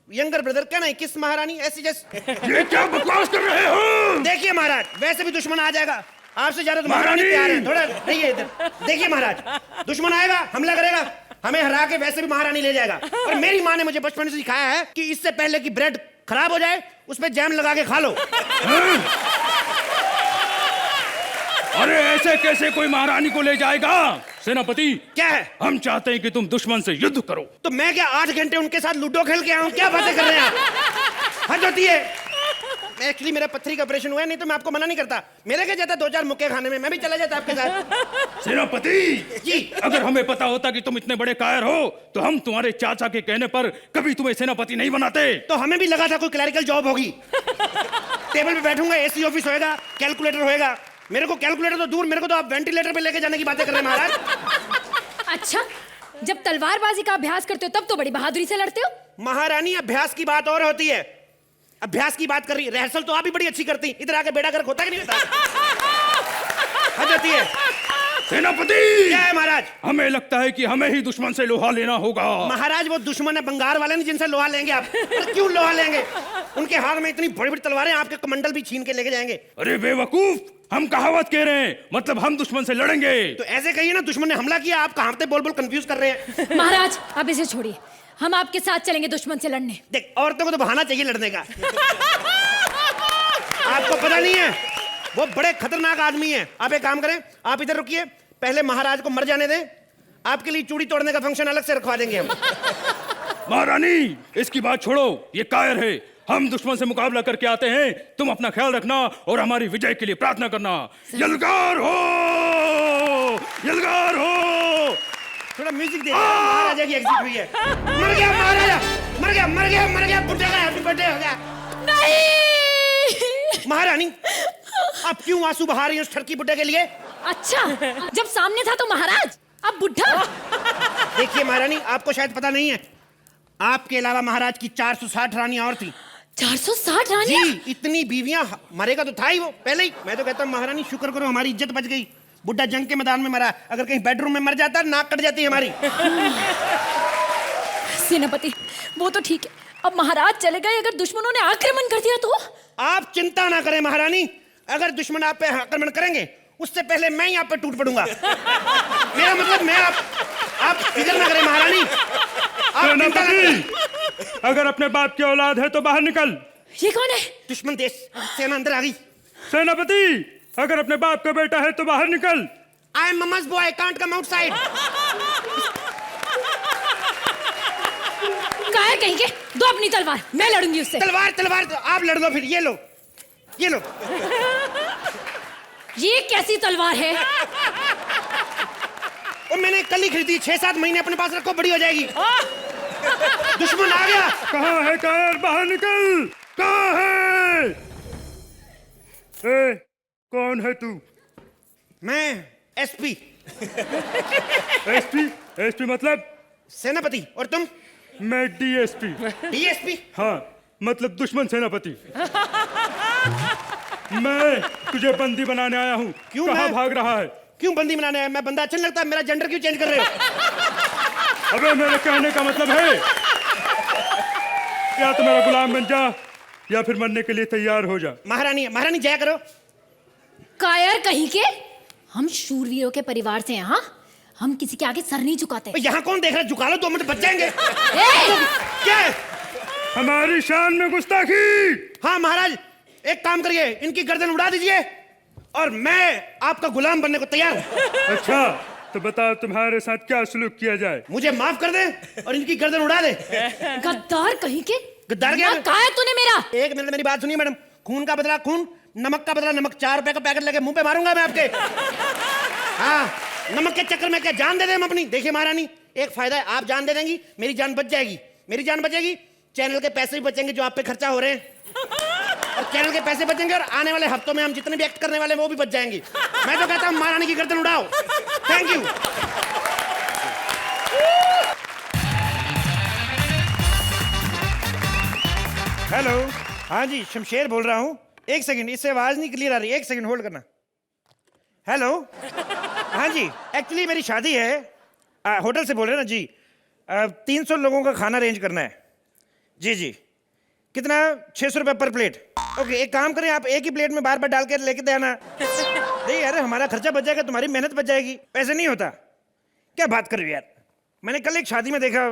younger brother, क्या नहीं किस महारानी ऐसी जस्ट। ये क्या बकवास कर रहे हो? देखिए महाराज, वैसे भी दुश्मन आ जाएगा, आपसे ज्यादा तो महारानी! महारानी प्यार है। थोड़ा रहिए इधर। देखिए महाराज, दुश्मन आएगा, हमला करेगा, हमें हरा के वैसे भी महारानी ले जाएगा। और मेरी माँ ने मुझे बचपन से सिखाया है कि इससे पहले कि ब्रेड खराब हो जाए उस पे जैम लगा के खा लो। अरे ऐसे कैसे कोई महारानी को ले जाएगा? सेनापति, क्या है? हम चाहते हैं कि तुम दुश्मन से युद्ध करो। तो मैं क्या 8 घंटे उनके साथ लूडो खेल के आऊं? क्या बातें कर रहे हैं आप? हद होती है। एक्चुअली मेरा पत्थरी का ऑपरेशन हुआ है, नहीं तो मैं आपको मना नहीं करता। मेरे क्या जाता 2-4 मुक्के खाने में, मैं भी चला जाता आपके साथ। सेनापति जी, अगर हमें पता होता कि तुम इतने बड़े कायर हो तो हम तुम्हारे चाचा के कहने पर कभी तुम्हें सेनापति नहीं बनाते। तो हमें भी लगा था कोई क्लरिकल जॉब होगी। टेबल पे बैठूंगा, एसी ऑफिस होएगा, कैलकुलेटर होएगा। मेरे को कैलकुलेटर तो दूर, मेरे को तो आप वेंटिलेटर पे लेके जाने की बातें कर रहे हैं महाराज। अच्छा, जब तलवारबाजी का अभ्यास करते हो तब तो बड़ी बहादुरी से लड़ते हो। महारानी अभ्यास की बात और होती है, अभ्यास की बात कर रही, रिहर्सल तो आप भी बड़ी अच्छी करती। इधर आके बेड़ा गर्क होता कि नहीं होता? हद होती है। सेनापति, क्या है महाराज? हमें लगता है कि हमें ही दुश्मन से लोहा लेना होगा। महाराज वो दुश्मन है बंगार वाले, नहीं जिनसे लोहा लेंगे आप। तो क्यों लोहा लेंगे? उनके हाथ में इतनी बड़ी बड़ी तलवारें, आपके कमंडल भी छीन के लेके जाएंगे। अरे बेवकूफ, हम कहावत कह रहे हैं, मतलब हम दुश्मन से लड़ेंगे। तो ऐसे कहिए ना, दुश्मन ने हमला किया, आप कहावतें बोल बोल कंफ्यूज कर रहे हैं। महाराज अब इसे छोड़िए, हम आपके साथ चलेंगे दुश्मन से लड़ने। देख, औरतों को तो बहाना चाहिए लड़ने का। आपको पता नहीं है, वो बड़े खतरनाक आदमी हैं। आप एक काम करें, आप इधर रुकिए, पहले महाराज को मर जाने दें, आपके लिए चूड़ी तोड़ने का फंक्शन अलग से रखवा देंगे हम। महारानी, इसकी बात छोड़ो, ये कायर है। हम दुश्मन से मुकाबला करके आते हैं, तुम अपना ख्याल रखना और हमारी विजय के लिए प्रार्थना करना। यलगार हो, यलगार हो। थोड़ा म्यूजिक दे, महाराजा की एग्जिट हुई है। मर गया महाराजा, मर गया, मर गया, मर गया, बुढ़ा का हैप्पी बर्थडे हो गया। नहीं महारानी, आप क्यों आंसू बहा रही हैं उस ठरकी बुड्ढे के लिए? अच्छा, जब सामने था तो महाराज, अब बुढ़ा। देखिए महारानी, आपको शायद पता नहीं है, आपके अलावा महाराज की 460 रानियां और थी। 460 रानियां? जी, इतनी बीवियां, मरेगा तो था ही वो पहले ही। मैं तो कहता हूँ महारानी शुक्र करो, हमारी इज्जत बच गई। बुड्ढा जंग के मैदान में मरा, अगर कहीं बेडरूम में मर जाता नाक कट जाती हमारी। सेनापति, वो तो ठीक है, अब महाराज चले गए, अगर दुश्मनों ने आक्रमण कर दिया तो? आप चिंता ना करें महारानी, अगर दुश्मन आप पे आक्रमण करेंगे उससे पहले मैं ही आप पे टूट पड़ूंगा। मेरा मतलब मैं आप फिक्र ना करें महारानी, आप चिंता ना करें। अगर अपने बाप की औलाद है तो बाहर निकल। ये कौन है? दुश्मन देश, सेना अंदर आ गई। सेनापति, अगर अपने बाप का बेटा है तो बाहर निकल। आई एम मम्मा's boy, can't come outside। कायर कहीं के, दो अपनी तलवार, मैं लड़ूंगी उससे। तलवार तलवार तो आप लड़ लो फिर, ये लो, ये लो। ये कैसी तलवार है? वो मैंने कल ही खरीदी, 6-7 महीने अपने पास रखो, बड़ी हो जाएगी। दुश्मन आ गया। कहाँ है कायर? बाहर निकल। कहाँ है? ए, कौन है तू? मैं एसपी। एसपी? एसपी मतलब? सेनापति। और तुम? मैं डीएसपी। डीएसपी? हाँ, मतलब दुश्मन सेनापति। मैं तुझे बंदी बनाने आया हूँ। क्यों? कहाँ मैं भाग रहा है? क्यों बंदी बनाने आया? मैं बंदा अच्छा नहीं लगता? मेरा जेंडर क्यों चेंज कर रहे हो? अबे मेरे कहने का मतलब है या तो मेरा गुलाम बन जा या फिर मरने के लिए तैयार हो जा। महारानी, महारानी जया करो। कायर कहीं के, हम शूरवीरों के परिवार से हैं। हाँ, हम किसी के आगे सर नहीं झुकाते। यहाँ कौन देख रहा है? झुका लो, 2 मिनट बच जाएंगे। क्या है? हमारी शान में गुस्ताखी। हाँ महाराज, एक काम करिए, इनकी गर्दन उड़ा दीजिए और मैं आपका गुलाम बनने को तैयार हूँ। अच्छा, तो बताओ तुम्हारे साथ क्या सलूक किया जाए? मुझे माफ कर दे और इनकी गर्दन उड़ा दे। गद्दार कहीं के। गद्दार क्या? कहा है तूने मेरा? एक मिनट मेरी बात सुनिए मैडम। खून का बदला खून, नमक का बदला नमक। 4 रुपए का पैकेट लेके मुंह पे मारूंगा मैं आपके। हाँ, नमक के चक्कर में क्या जान दे दें हम अपनी? देखिए महारानी, एक फायदा है, आप जान दे देंगी, मेरी जान बच जाएगी। मेरी जान बचेगी, चैनल के पैसे भी बचेंगे जो आप पे खर्चा हो रहे हैं, और चैनल के पैसे बचेंगे, और आने वाले हफ्तों में हम जितने भी एक्ट करने वाले हैं वो भी बच जाएंगी। मैं तो कहता हूँ महारानी की गर्दन उड़ाओ। Thank you. हेलो, हाँ जी, शमशेर बोल रहा हूँ। एक सेकंड, इससे आवाज नहीं क्लियर आ रही, एक सेकंड होल्ड करना। हेलो, हाँ जी, एक्चुअली मेरी शादी है। होटल से बोल रहे हैं ना जी। 300 लोगों का खाना अरेंज करना है। जी जी, कितना? 600 रुपये पर प्लेट। ओके, एक काम करें, आप एक ही प्लेट में बार बार डाल के लेके दे आना। नहीं यार, हमारा खर्चा बच जाएगा, तुम्हारी मेहनत बच जाएगी। पैसे नहीं होता? क्या बात कर रही हो यार? मैंने कल एक शादी में देखा,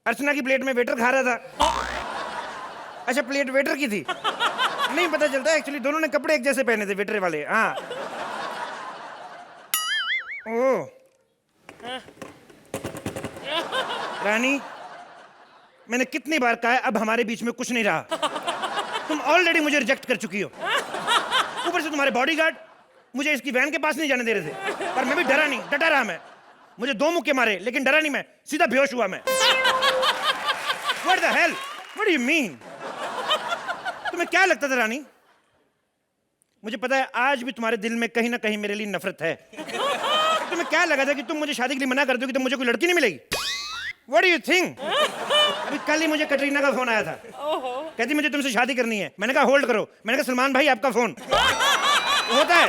अर्चना की प्लेट में वेटर खा रहा था। अच्छा, प्लेट वेटर की थी? नहीं पता चलता, एक्चुअली दोनों ने कपड़े एक जैसे पहने थे, वेटर वाले। हाँ। ओह रानी, मैंने कितनी बार कहा है, अब हमारे बीच में कुछ नहीं रहा। तुम ऑलरेडी मुझे रिजेक्ट कर चुकी हो। ऊपर से तुम्हारे बॉडीगार्ड मुझे इसकी वैन के पास नहीं जाने दे रहे थे, पर मैं भी डरा नहीं, डटा रहा मैं। मुझे 2 मुक्के मारे लेकिन डरा नहीं मैं, सीधा बेहोश हुआ मैं। What the hell? What do you mean? तुम्हें क्या लगता था रानी? मुझे पता है आज भी तुम्हारे दिल में कहीं ना कहीं मेरे लिए नफरत है। तुम्हें क्या लगा था कि तुम मुझे शादी के लिए मना कर दोगी तो मुझे कोई लड़की नहीं मिलेगी? What do you think? अभी कल ही मुझे कटरीना का फोन आया था। कहती मुझे तुमसे शादी करनी है। मैंने कहा होल्ड करो। मैंने कहा सलमान भाई आपका फोन। होता है।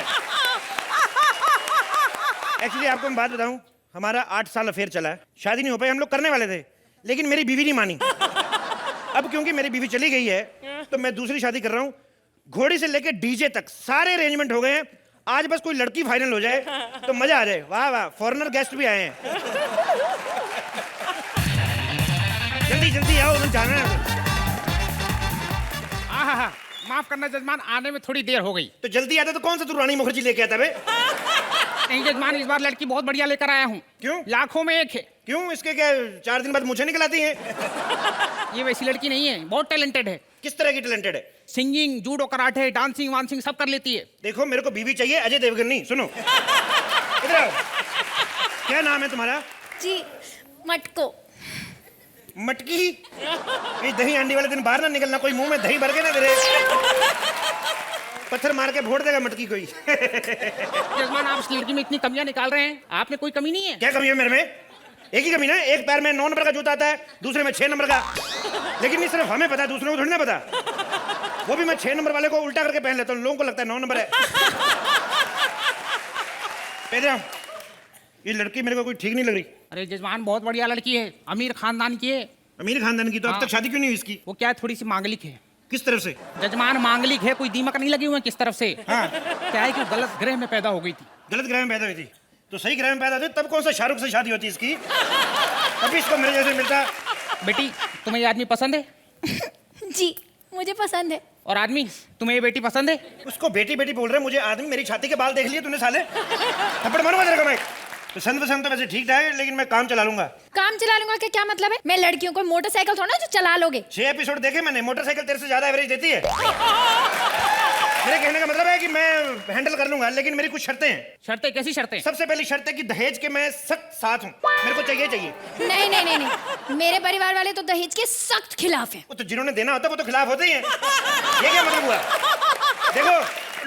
एक्चुअली आपको मैं बात बताऊं, हमारा 8 साल अफेयर चला है, शादी नहीं हो पाई। हम लोग करने वाले थे लेकिन मेरी बीवी नहीं मानी। अब क्योंकि मेरी बीवी चली गई है तो मैं दूसरी शादी कर रहा हूँ। घोड़ी से लेके डीजे तक सारे अरेंजमेंट हो गए हैं। आज बस कोई लड़की फाइनल हो जाए तो मजा आ जाए। वाह वाह, फॉरेनर गेस्ट भी आए हैं। जल्दी जल्दी आओ, उधर जाना है। हाँ, माफ करना जजमान, आने में थोड़ी देर हो गई। तो जल्दी आता तो कौन सा तू रानी मुखर्जी लेके आता बे? नहीं जजमान, इस बार लड़की बहुत बढ़िया लेकर आया हूँ। क्यों? लाखों में एक है। क्यों? इसके क्या 4 दिन बाद मुझे निकल आती है? ये वैसी लड़की नहीं है, बहुत टैलेंटेड है। किस तरह की टैलेंटेड है? सिंगिंग, जूडो, कराटे, डांसिंग वांसिंग सब कर लेती है। देखो, मेरे को बीवी चाहिए, अजय देवगन नहीं। सुनो, इधर आओ। क्या नाम है तुम्हारा? जी, मटको। मटकी? ये दही हांडी वाले दिन बाहर ना निकलना, कोई मुंह में दही भर के ना तेरे पत्थर मार के फोड़ देगा मटकी कोई। जजमान, आप इस लड़की में इतनी कमियां निकाल रहे हैं, आप में कोई कमी नहीं है? क्या कमी है मेरे में? एक ही कमी ना, एक पैर में 9 नंबर का जूता आता है, दूसरे में 6 नंबर का। लेकिन ये सिर्फ हमें पता है, दूसरों को थोड़ी ना पता। वो भी मैं 6 नंबर वाले को उल्टा करके पहन लेता हूँ, लोगों को लगता है 9 नंबर है। पेदरा, ये लड़की मेरे को कोई ठीक नहीं लग रही। अरे जजमान, बहुत बढ़िया लड़की है, अमीर खानदान की है। अमीर खानदान की? तो अब तक शादी क्यों नहीं हुई इसकी? वो क्या है, थोड़ी सी मांगलिक है। किस तरफ से? जजमान, मांगलिक है, कोई दीमक नहीं लगी हुई है किस तरफ से। हाँ। क्या है कि गलत ग्रह में पैदा हो गई थी। गलत ग्रह में पैदा हुई थी? तो सही ग्रह में पैदा हुई तब कौन सा शाहरुख से शादी होती इसकी? अभी इसको मेरे जैसे मिलता। बेटी, तुम्हें ये आदमी पसंद है? जी, मुझे पसंद है। और आदमी, तुम्हें ये बेटी पसंद है? उसको बेटी बेटी बोल रहे हैं, मुझे आदमी। मेरी छाती के बाल देख लिए तूने साले? थप्पड़ मारूंगा तेरे को मैं। तो संत वसंत तो वैसे ठीक ठाक है, लेकिन मैं काम चला लूंगा। काम चला लूंगा क्या? क्या मतलब है? मैं लड़कियों को मोटरसाइकिल थोड़ा जो चला लोगे। 6 एपिसोड देखे मैंने, मोटरसाइकिल तेरे से ज्यादा एवरेज देती है। मेरे कहने का मतलब है कि मैं हैंडल कर लूंगा, लेकिन मेरी कुछ शर्तें हैं। शर्तें? कैसी शर्तें? सबसे पहली शर्त है कि दहेज के मैं सख्त साथ हूँ, मेरे को चाहिए चाहिए। नहीं नहीं नहीं नहीं, मेरे परिवार वाले तो दहेज के सख्त खिलाफ हैं। वो तो जिन्होंने देना होता है वो तो खिलाफ होते ही हैं। ये क्या मतलब हुआ? देखो,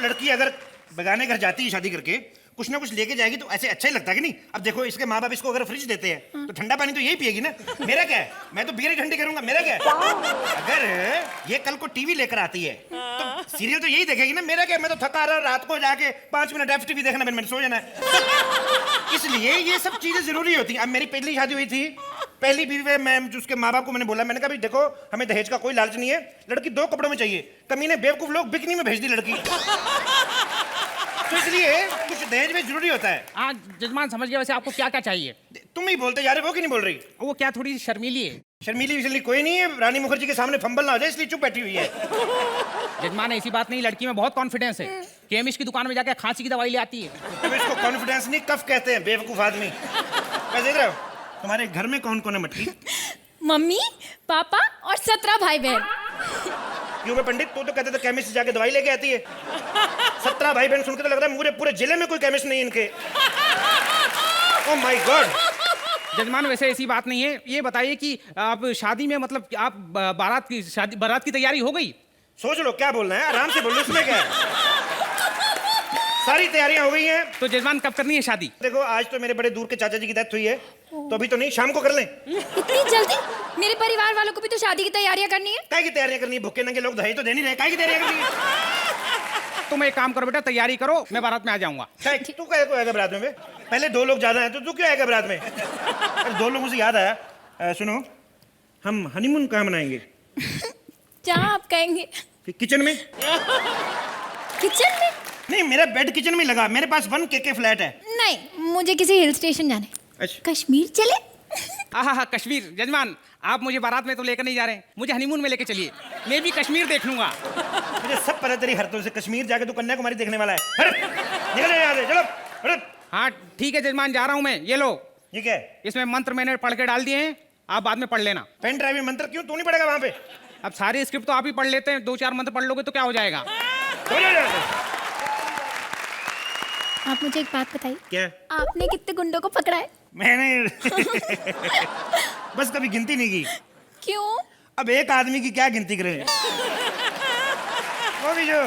लड़की अगर बेगाने घर जाती है शादी करके, कुछ ना कुछ लेके जाएगी तो ऐसे अच्छा ही लगता है कि नहीं? अब देखो इसके माँ बाप इसको अगर फ्रिज देते हैं तो ठंडा पानी तो यही पिएगी ना। मेरा क्या है, मैं तो बियर ही ठंडी करूंगा। मेरा क्या है, अगर ये कल को टीवी लेकर आती है तो सीरियल तो यही देखेगी ना। मेरा क्या है, मैं तो थका रहा, रात को जाके 5 मिनट FTV देखना, मैंने सो जाना है। इसलिए ये सब चीजें जरूरी होती हैं। अब मेरी पहली शादी हुई थी, पहली बीवी है, मैं उसके माँ बाप को मैंने बोला, मैंने कहा भाई देखो हमें दहेज का कोई लालच नहीं है, लड़की 2 कपड़ों में चाहिए। कमीने बेवकूफ लोग बिकनी में भेज दी लड़की। तो इसलिए कुछ दहेज में जरूरी होता है। हाँ जजमान समझ गया। वैसे आपको क्या क्या चाहिए? तुम ही बोलते जा रहे हो, वो क्यों नहीं बोल रही? वो क्या थोड़ी सी शर्मीली है। शर्मीली विशर्मी कोई नहीं है, रानी मुखर्जी के सामने फंबल ना हो जाए इसलिए चुप बैठी हुई है। जजमान ऐसी बात नहीं, लड़की में बहुत कॉन्फिडेंस है। केमिस्ट की दुकान में जाकर खांसी की दवाई ले आती है। अब इसको कॉन्फिडेंस नहीं कफ कहते हैं, बेवकूफ आदमी। वैसे इधर आओ, तुम्हारे घर में कौन कौन है मटकी? मम्मी, पापा और 17 भाई बहन। क्यों बे पंडित, तू तो कहते थे केमिस्ट से जाके दवाई लेके आती है। 17 भाई बहन सुन के तो लग रहा है पूरे जिले में कोई केमिस्ट नहीं इनके। Oh my God. जजमान वैसे ऐसी बात नहीं है। ये बताइए कि आप शादी में मतलब आप बारात की तैयारी हो गई? सोच लो क्या बोलना है, आराम से बोलो, इसमें क्या है। सारी तैयारियां हो गई हैं। तो जजमान कब करनी है शादी? देखो आज तो मेरे बड़े दूर के चाचा जी की डेथ हुई है, तो अभी तो नहीं, शाम को कर लें। इतनी जल्दी? मेरे परिवार वालों को भी तो शादी की तैयारियां करनी है। काहे की तैयारियां करनी है? भूखे नंगे लोग दहेज तो दे नहीं रहे, काहे की तैयारियां करनी है? तुम एक काम करो बेटा, तैयारी करो, मैं बारात में आ जाऊंगा। तू कहे को आएगा बारात में बे? पहले 2 लोग ज्यादा हैं तो तू क्यों आएगा बारात में? अरे 2 लोगों से याद आया, सुनो हम हनीमून कहाँ मनाएंगे? जहाँ आप कहेंगे। किचन में? किचन में? नहीं, मेरा बेड किचन में लगा, मेरे पास 1 KK फ्लैट है। नहीं, मुझे किसी हिल स्टेशन जाने। अच्छा। कश्मीर चले? हाँ कश्मीर। जजमान आप मुझे बारात में तो लेकर नहीं जा रहे, मुझे हनीमून में लेके चलिए, मैं भी कश्मीर देख लूंगा। मुझे सब पता तेरी हरकतों से, कश्मीर जाके तू कन्याकुमारी देखने वाला है। निकल यहाँ से, चलो हट। हाँ ठीक है जजमान, जा रहा हूँ मैं। ये लो, ये क्या है? इसमें मंत्र मैंने पढ़ के डाल दिए हैं, आप बाद में पढ़ लेना। पेन ड्राइव में मंत्र क्यों, तू नहीं पढ़ेगा वहां पे? अब सारी स्क्रिप्ट तो आप ही पढ़ लेते हैं, 2-4 मंत्र पढ़ लोगे तो क्या हो जाएगा। आप मुझे एक बात बताइए। क्या? आपने कितने गुंडों को पकड़ा है? मैंने बस कभी गिनती नहीं की। क्यों? अब एक आदमी की क्या गिनती करें? वो भी जो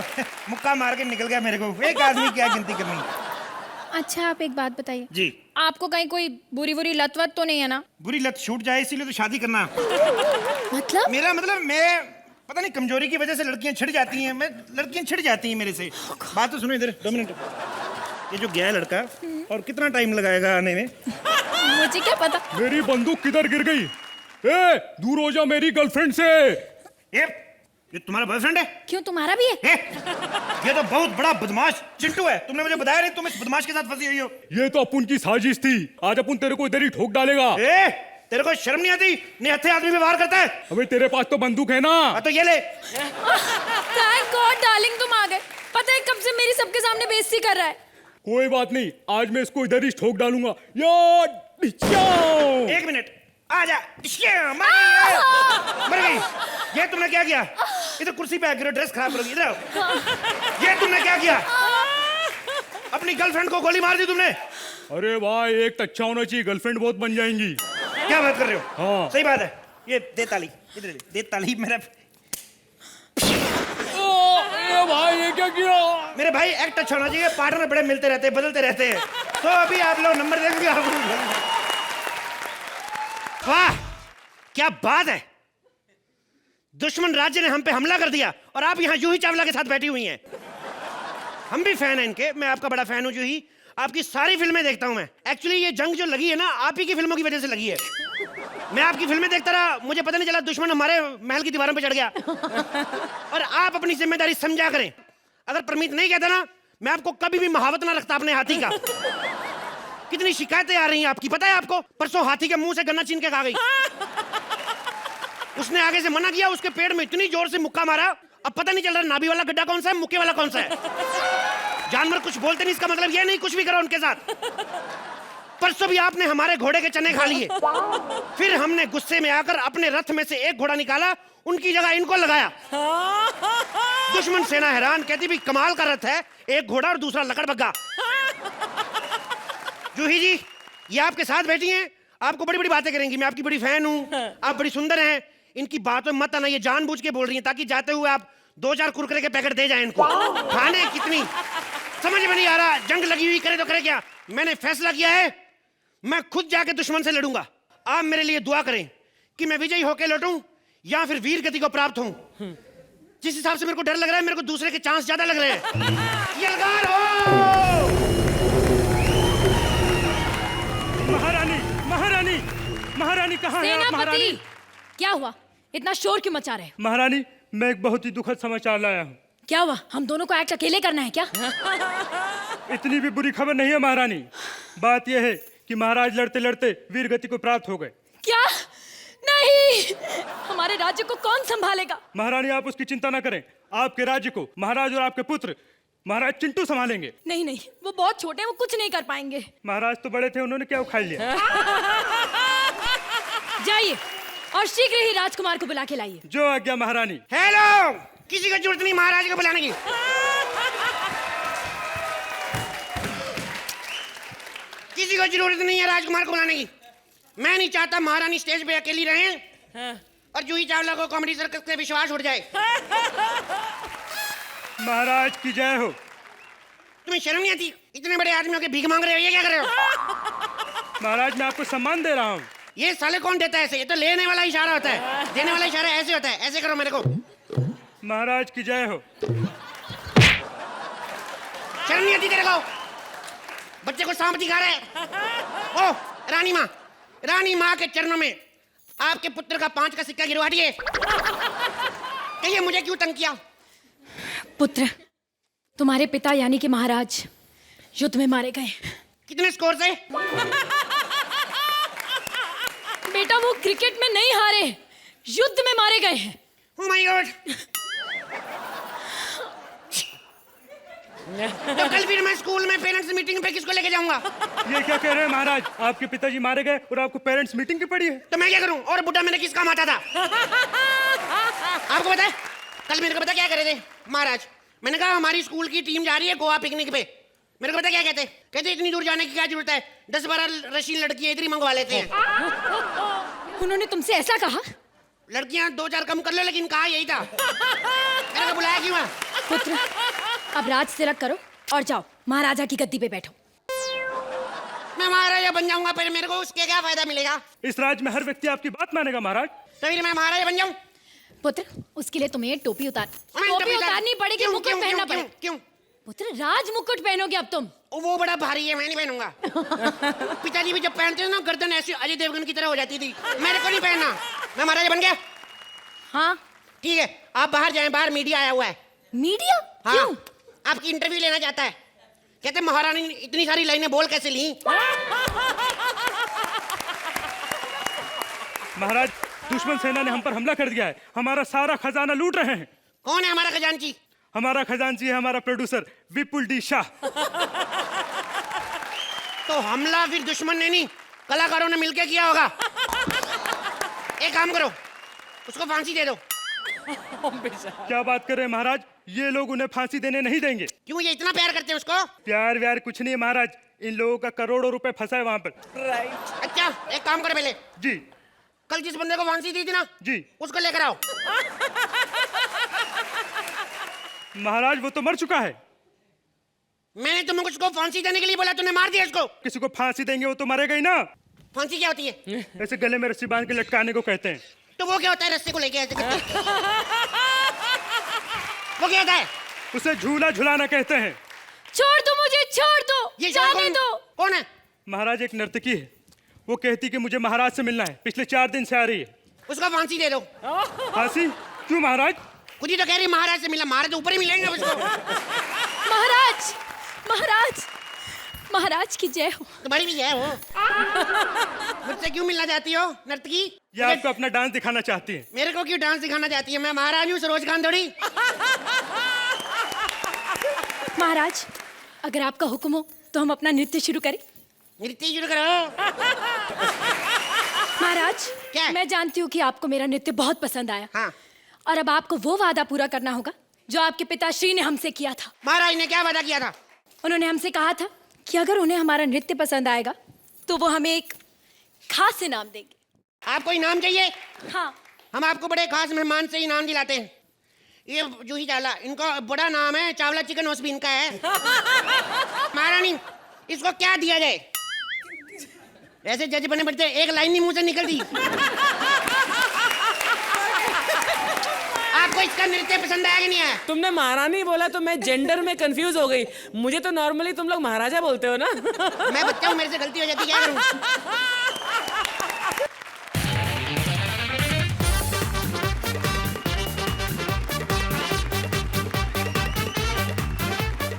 मुक्का मार के निकल गया मेरे को, एक आदमी की क्या गिनती करनी? अच्छा आप एक बात बताइए जी। आपको कहीं कोई बुरी लत वत तो नहीं है ना? बुरी लत छूट जाए इसीलिए तो शादी करना। मतलब? मेरा मतलब मैं पता नहीं कमजोरी की वजह से लड़कियां छिड़ जाती हैं, लड़कियां छिड़ जाती हैं मेरे से। बात तो सुनो इधर, 2 मिनट। ये जो गया है लड़का, और कितना टाइम लगाएगा आने में? मुझे क्या पता। मेरी बंदूक किधर गिर गई? ए, दूर हो जा मेरी गर्लफ्रेंड से। ये तुम्हारा बॉयफ्रेंड है? क्यों, तुम्हारा भी है? ये तो बहुत बड़ा बदमाश चिंटू है, तुमने मुझे बताया नहीं तुम इस बदमाश के साथ फंसी हुई हो। ये तो अपन की साजिश थी, आज अपन तेरे को इधर ही ठोक डालेगा। तेरे को शर्म नहीं आती? निहत्थे आदमी पे वार करता है। अबे तेरे पास तो बंदूक है ना? तो ये ले। थैंक गॉड डार्लिंग तुम आ गए। पता है कब से मेरी सबके सामने बेइज्जती कर रहा है। कोई बात नहीं, आज मैं इसको इधर ही ठोक डालूंगा। यार 1 मिनट, आजा। मर गई। ये तुमने क्या किया? इधर कुर्सी पे आकर ड्रेस खराब करोगी, इधर आओ। ये तुमने क्या किया? अपनी गर्लफ्रेंड को गोली मार दी तुमने? अरे भाई एक तो अच्छा होना चाहिए, गर्लफ्रेंड बहुत बन जाएंगी। क्या बात कर रहे हो? हाँ सही बात है। ये दे ताली, इधर दे ताली। मेरा भाई ये क्या किया? मेरे भाई एक्ट अच्छा होना चाहिए, पार्टनर बड़े मिलते रहते हैं, बदलते रहते हैं। तो अभी आप लोग नंबर देंगे। वाह क्या बात है, दुश्मन राज्य ने हम पे हमला कर दिया और आप यहाँ जूही चावला के साथ बैठी हुई हैं। हम भी फैन हैं इनके, मैं आपका बड़ा फैन हूँ जूही, आपकी सारी फिल्में देखता हूँ मैं। एक्चुअली ये जंग जो लगी है ना, आप ही की फिल्मों की वजह से लगी है। मैं आपकी फिल्में देखता रहा, मुझे पता नहीं चला दुश्मन हमारे महल की दीवारों पे चढ़ गया। और आप अपनी जिम्मेदारी समझा करें। अगर परमीत नहीं कहता ना, मैं आपको कभी भी महावत ना रखता अपने हाथी का। कितनी शिकायतें आ रही हैं आपकी, पता है आपको? परसों हाथी के मुंह से गन्ना छीन के खा गई। उसने आगे से मना किया, उसके पेड़ में इतनी जोर से मुक्का मारा, अब पता नहीं चल रहा नाभि वाला गड्ढा कौन सा है, मुक्के वाला कौन सा है। जानवर कुछ बोलते नहीं, इसका मतलब ये नहीं कुछ भी करो उनके साथ। परसों भी आपने हमारे घोड़े के चने खा लिए। फिर हमने गुस्से में आकर अपने रथ में से एक घोड़ा निकाला, उनकी जगह इनको लगाया। दुश्मन सेना हैरान, कहती भी कमाल का रथ है, एक घोड़ा और दूसरा लकड़बग्गा। जूही जी ये आपके साथ बैठी हैं, आपको बड़ी बड़ी बातें करेंगी। मैं आपकी बड़ी फैन हूँ, आप बड़ी सुंदर हैं, इनकी बातों में मत आना, ये जानबूझ के बोल रही हैं ताकि जाते हुए आप 2-4 कुरकुरे के पैकेट दे जाएं इनको। खाने कितनी समझ में नहीं आ रहा, जंग लगी हुई, करे तो करे क्या। मैंने फैसला किया है, मैं खुद जाके दुश्मन से लड़ूंगा। आप मेरे लिए दुआ करें कि मैं विजयी होकर लौटूं या फिर वीर गति को प्राप्त हूं। जिस हिसाब से मेरे को डर लग रहा है, मेरे को दूसरे के चांस ज्यादा लग रहे हैं। यलगार हो। महारानी, महारानी, महारानी कहाँ है आप महारानी? सेनापति, क्या हुआ? इतना शोर क्यों मचा रहे हो? महारानी, मैं एक बहुत ही दुखद समाचार लाया हूँ। क्या हुआ? हम दोनों को एक्ट अकेले करना है क्या? इतनी भी बुरी खबर नहीं है महारानी। बात यह है कि महाराज लड़ते लड़ते वीर गति को प्राप्त हो गए। क्या? नहीं, हमारे राज्य को कौन संभालेगा? महारानी, आप उसकी चिंता न करें। आपके राज्य को महाराज और आपके पुत्र महाराज चिंटू संभालेंगे। नहीं नहीं, वो बहुत छोटे हैं, वो कुछ नहीं कर पाएंगे। महाराज तो बड़े थे, उन्होंने क्या उखाड़ लिया। जाइए और शीघ्र ही राजकुमार को बुला के लाइए। जो आज्ञा महारानी। हेलो, किसी को जरूरत नहीं महाराज को बुलाने की। किसी को जरूरत नहीं है राजकुमार को बुलाने की। मैं नहीं चाहता महारानी स्टेज पे अकेली रहें और जूही चावला को कॉमेडी सर्कस पे विश्वास उठ जाए। महाराज की जय हो। तुम्हें शर्म नहीं आती? इतने बड़े आदमियों के भीख मांग रहे हो, ये क्या कर रहे हो? महाराज, मैं आपको सम्मान दे रहा हूँ। ये साले कौन देता है ऐसे? ये तो लेने वाला इशारा होता है, देने वाला इशारा ऐसे होता है। ऐसे करो मेरे को। महाराज की जय हो। शर्म नहीं आती तेरे को? बच्चे को सांप दिखा रहे हैं। ओ रानी माँ, रानी माँ के चरणों में आपके पुत्र का 5 का सिक्का गिरवा दिए। कहिए मुझे क्यों तंग किया? पुत्र, तुम्हारे पिता यानी कि महाराज युद्ध में मारे गए। कितने स्कोर से? बेटा, वो क्रिकेट में नहीं हारे, युद्ध में मारे गए हैं। Oh my God! तो कल फिर मैं स्कूल में पेरेंट्स मीटिंग पे किसको लेके जाऊंगा? ये क्या कह रहे हैं महाराज? आपके पिताजी मारे गए और आपको पेरेंट्स मीटिंग की पड़ी है? तो मैं क्या करूं? और बुढ़ा मेरे किस काम आता था? आपको पता है कल मेरे को पता क्या कह रहे थे महाराज? मैंने कहा हमारी स्कूल की टीम जा रही है गोवा पिकनिक पे। मेरे को पता क्या कहते? कहते इतनी दूर जाने की क्या जरूरत है, 10-12 रशीन लड़कियां इधर ही मंगवा लेते हैं। उन्होंने तुमसे ऐसा कहा? लड़कियां 2-4 कम कर लो, लेकिन कहा यही था। मेरे को बुलाया क्यों? पुत्र, अब राज तिलक करो और जाओ महाराजा की गद्दी पे बैठो। मैं महाराजा बन जाऊंगा, पर मेरे को उसके क्या फायदा मिलेगा? इस राज्य में हर व्यक्ति आपकी बात मानेगा महाराज। तो फिर मैं महाराजा बन जाऊं? पुत्र, उसके लिए तुम्हें टोपी उतारनी पड़ेगी, मुकुट पहनना पड़ेगा। क्यों? पुत्र, राज मुकुट पहनोगे अब तुम। वो बड़ा भारी है, मैं नहीं पहनूंगा। पिताजी भी जब पहनते थे ना, गर्दन ऐसी अजय देवगन की तरह हो जाती थी। मेरे को नहीं पहनना। मैं महाराजा बन गया। हाँ ठीक है, आप बाहर जाएं, बाहर मीडिया आया हुआ है। मीडिया? हाँ, क्यों? आपकी इंटरव्यू लेना चाहता है। कहते महारानी ने इतनी सारी लाइनें बोल कैसे ली? महाराज, दुश्मन सेना ने हम पर हमला कर दिया है, हमारा सारा खजाना लूट रहे हैं। कौन है हमारा खजांची? हमारा खजांची है हमारा प्रोड्यूसर विपुल डी शाह। तो हमला फिर दुश्मन ने नहीं, कलाकारों ने मिलकर किया होगा। एक काम करो, उसको फांसी दे दो। क्या बात कर रहे हैं महाराज? ये लोग उन्हें फांसी देने नहीं देंगे। क्यों, ये इतना प्यार करते हैं उसको? प्यार व्यार कुछ नहीं है महाराज, इन लोगों का करोड़ों रुपए फंसा है वहां पर। अच्छा, एक काम करो पहले, जी कल जिस बंदे को फांसी दी थी ना, जी उसको लेकर आओ। महाराज, वो तो मर चुका है। मैंने तुमको उसको फांसी देने के लिए बोला, तुमने मार दिया उसको। किसी को फांसी देंगे वो तो मरेगा ही ना। फांसी क्या होती है? ऐसे गले में रस्सी बांध के लटकाने को कहते हैं। तो वो क्या होता है रस्सी को लेके ऐसे करके? वो क्या होता है? उसे झूला झुलाना कहते हैं। छोड़ दो मुझे, छोड़ दो, ये जाने दो। कौन है? महाराज, एक नर्तकी है, वो कहती कि मुझे महाराज से मिलना है, पिछले 4 दिन से आ रही है। उसको फांसी दे दो। फांसी? क्यों महाराज? खुद ही तो कह रही महाराज से मिला, महाराज ऊपर ही मिलेंगे उसको। महाराज, महाराज, महाराज की जय हो। तुम्हारी भी जय हो। मुझसे क्यों मिलना चाहती हो नर्तकी? ये आपको अपना डांस दिखाना चाहती है। मेरे को क्यों डांस दिखाना चाहती है? मैं महाराज हूँ, सरोज खान थोड़ी। महाराज, अगर आपका हुक्म हो तो हम अपना नृत्य शुरू करें। नृत्य शुरू करो। महाराज, क्या? मैं जानती हूँ कि आपको मेरा नृत्य बहुत पसंद आया। हाँ। और अब आपको वो वादा पूरा करना होगा जो आपके पिताश्री ने हमसे किया था। महाराज ने क्या वादा किया था? उन्होंने हमसे कहा था कि अगर उन्हें हमारा नृत्य पसंद आएगा तो वो हमें एक खास इनाम देंगे। आपको इनाम चाहिए? हाँ। हम आपको बड़े खास मेहमान से इनाम दिलाते हैं। ये जूही चावला, इनका बड़ा नाम है, चावला चिकन हाउस भी इनका है। महारानी, इसको क्या दिया जाए? ऐसे जज बने पड़ते, एक लाइन नहीं मुंह से निकलती। आपको इसका नृत्य पसंद आया कि नहीं आया? तुमने महारानी बोला तो मैं जेंडर में कंफ्यूज हो गई। मुझे तो नॉर्मली तुम लोग महाराजा बोलते हो ना। मैं बच्चा हूँ, मेरे से गलती हो जाती, क्या करूँ?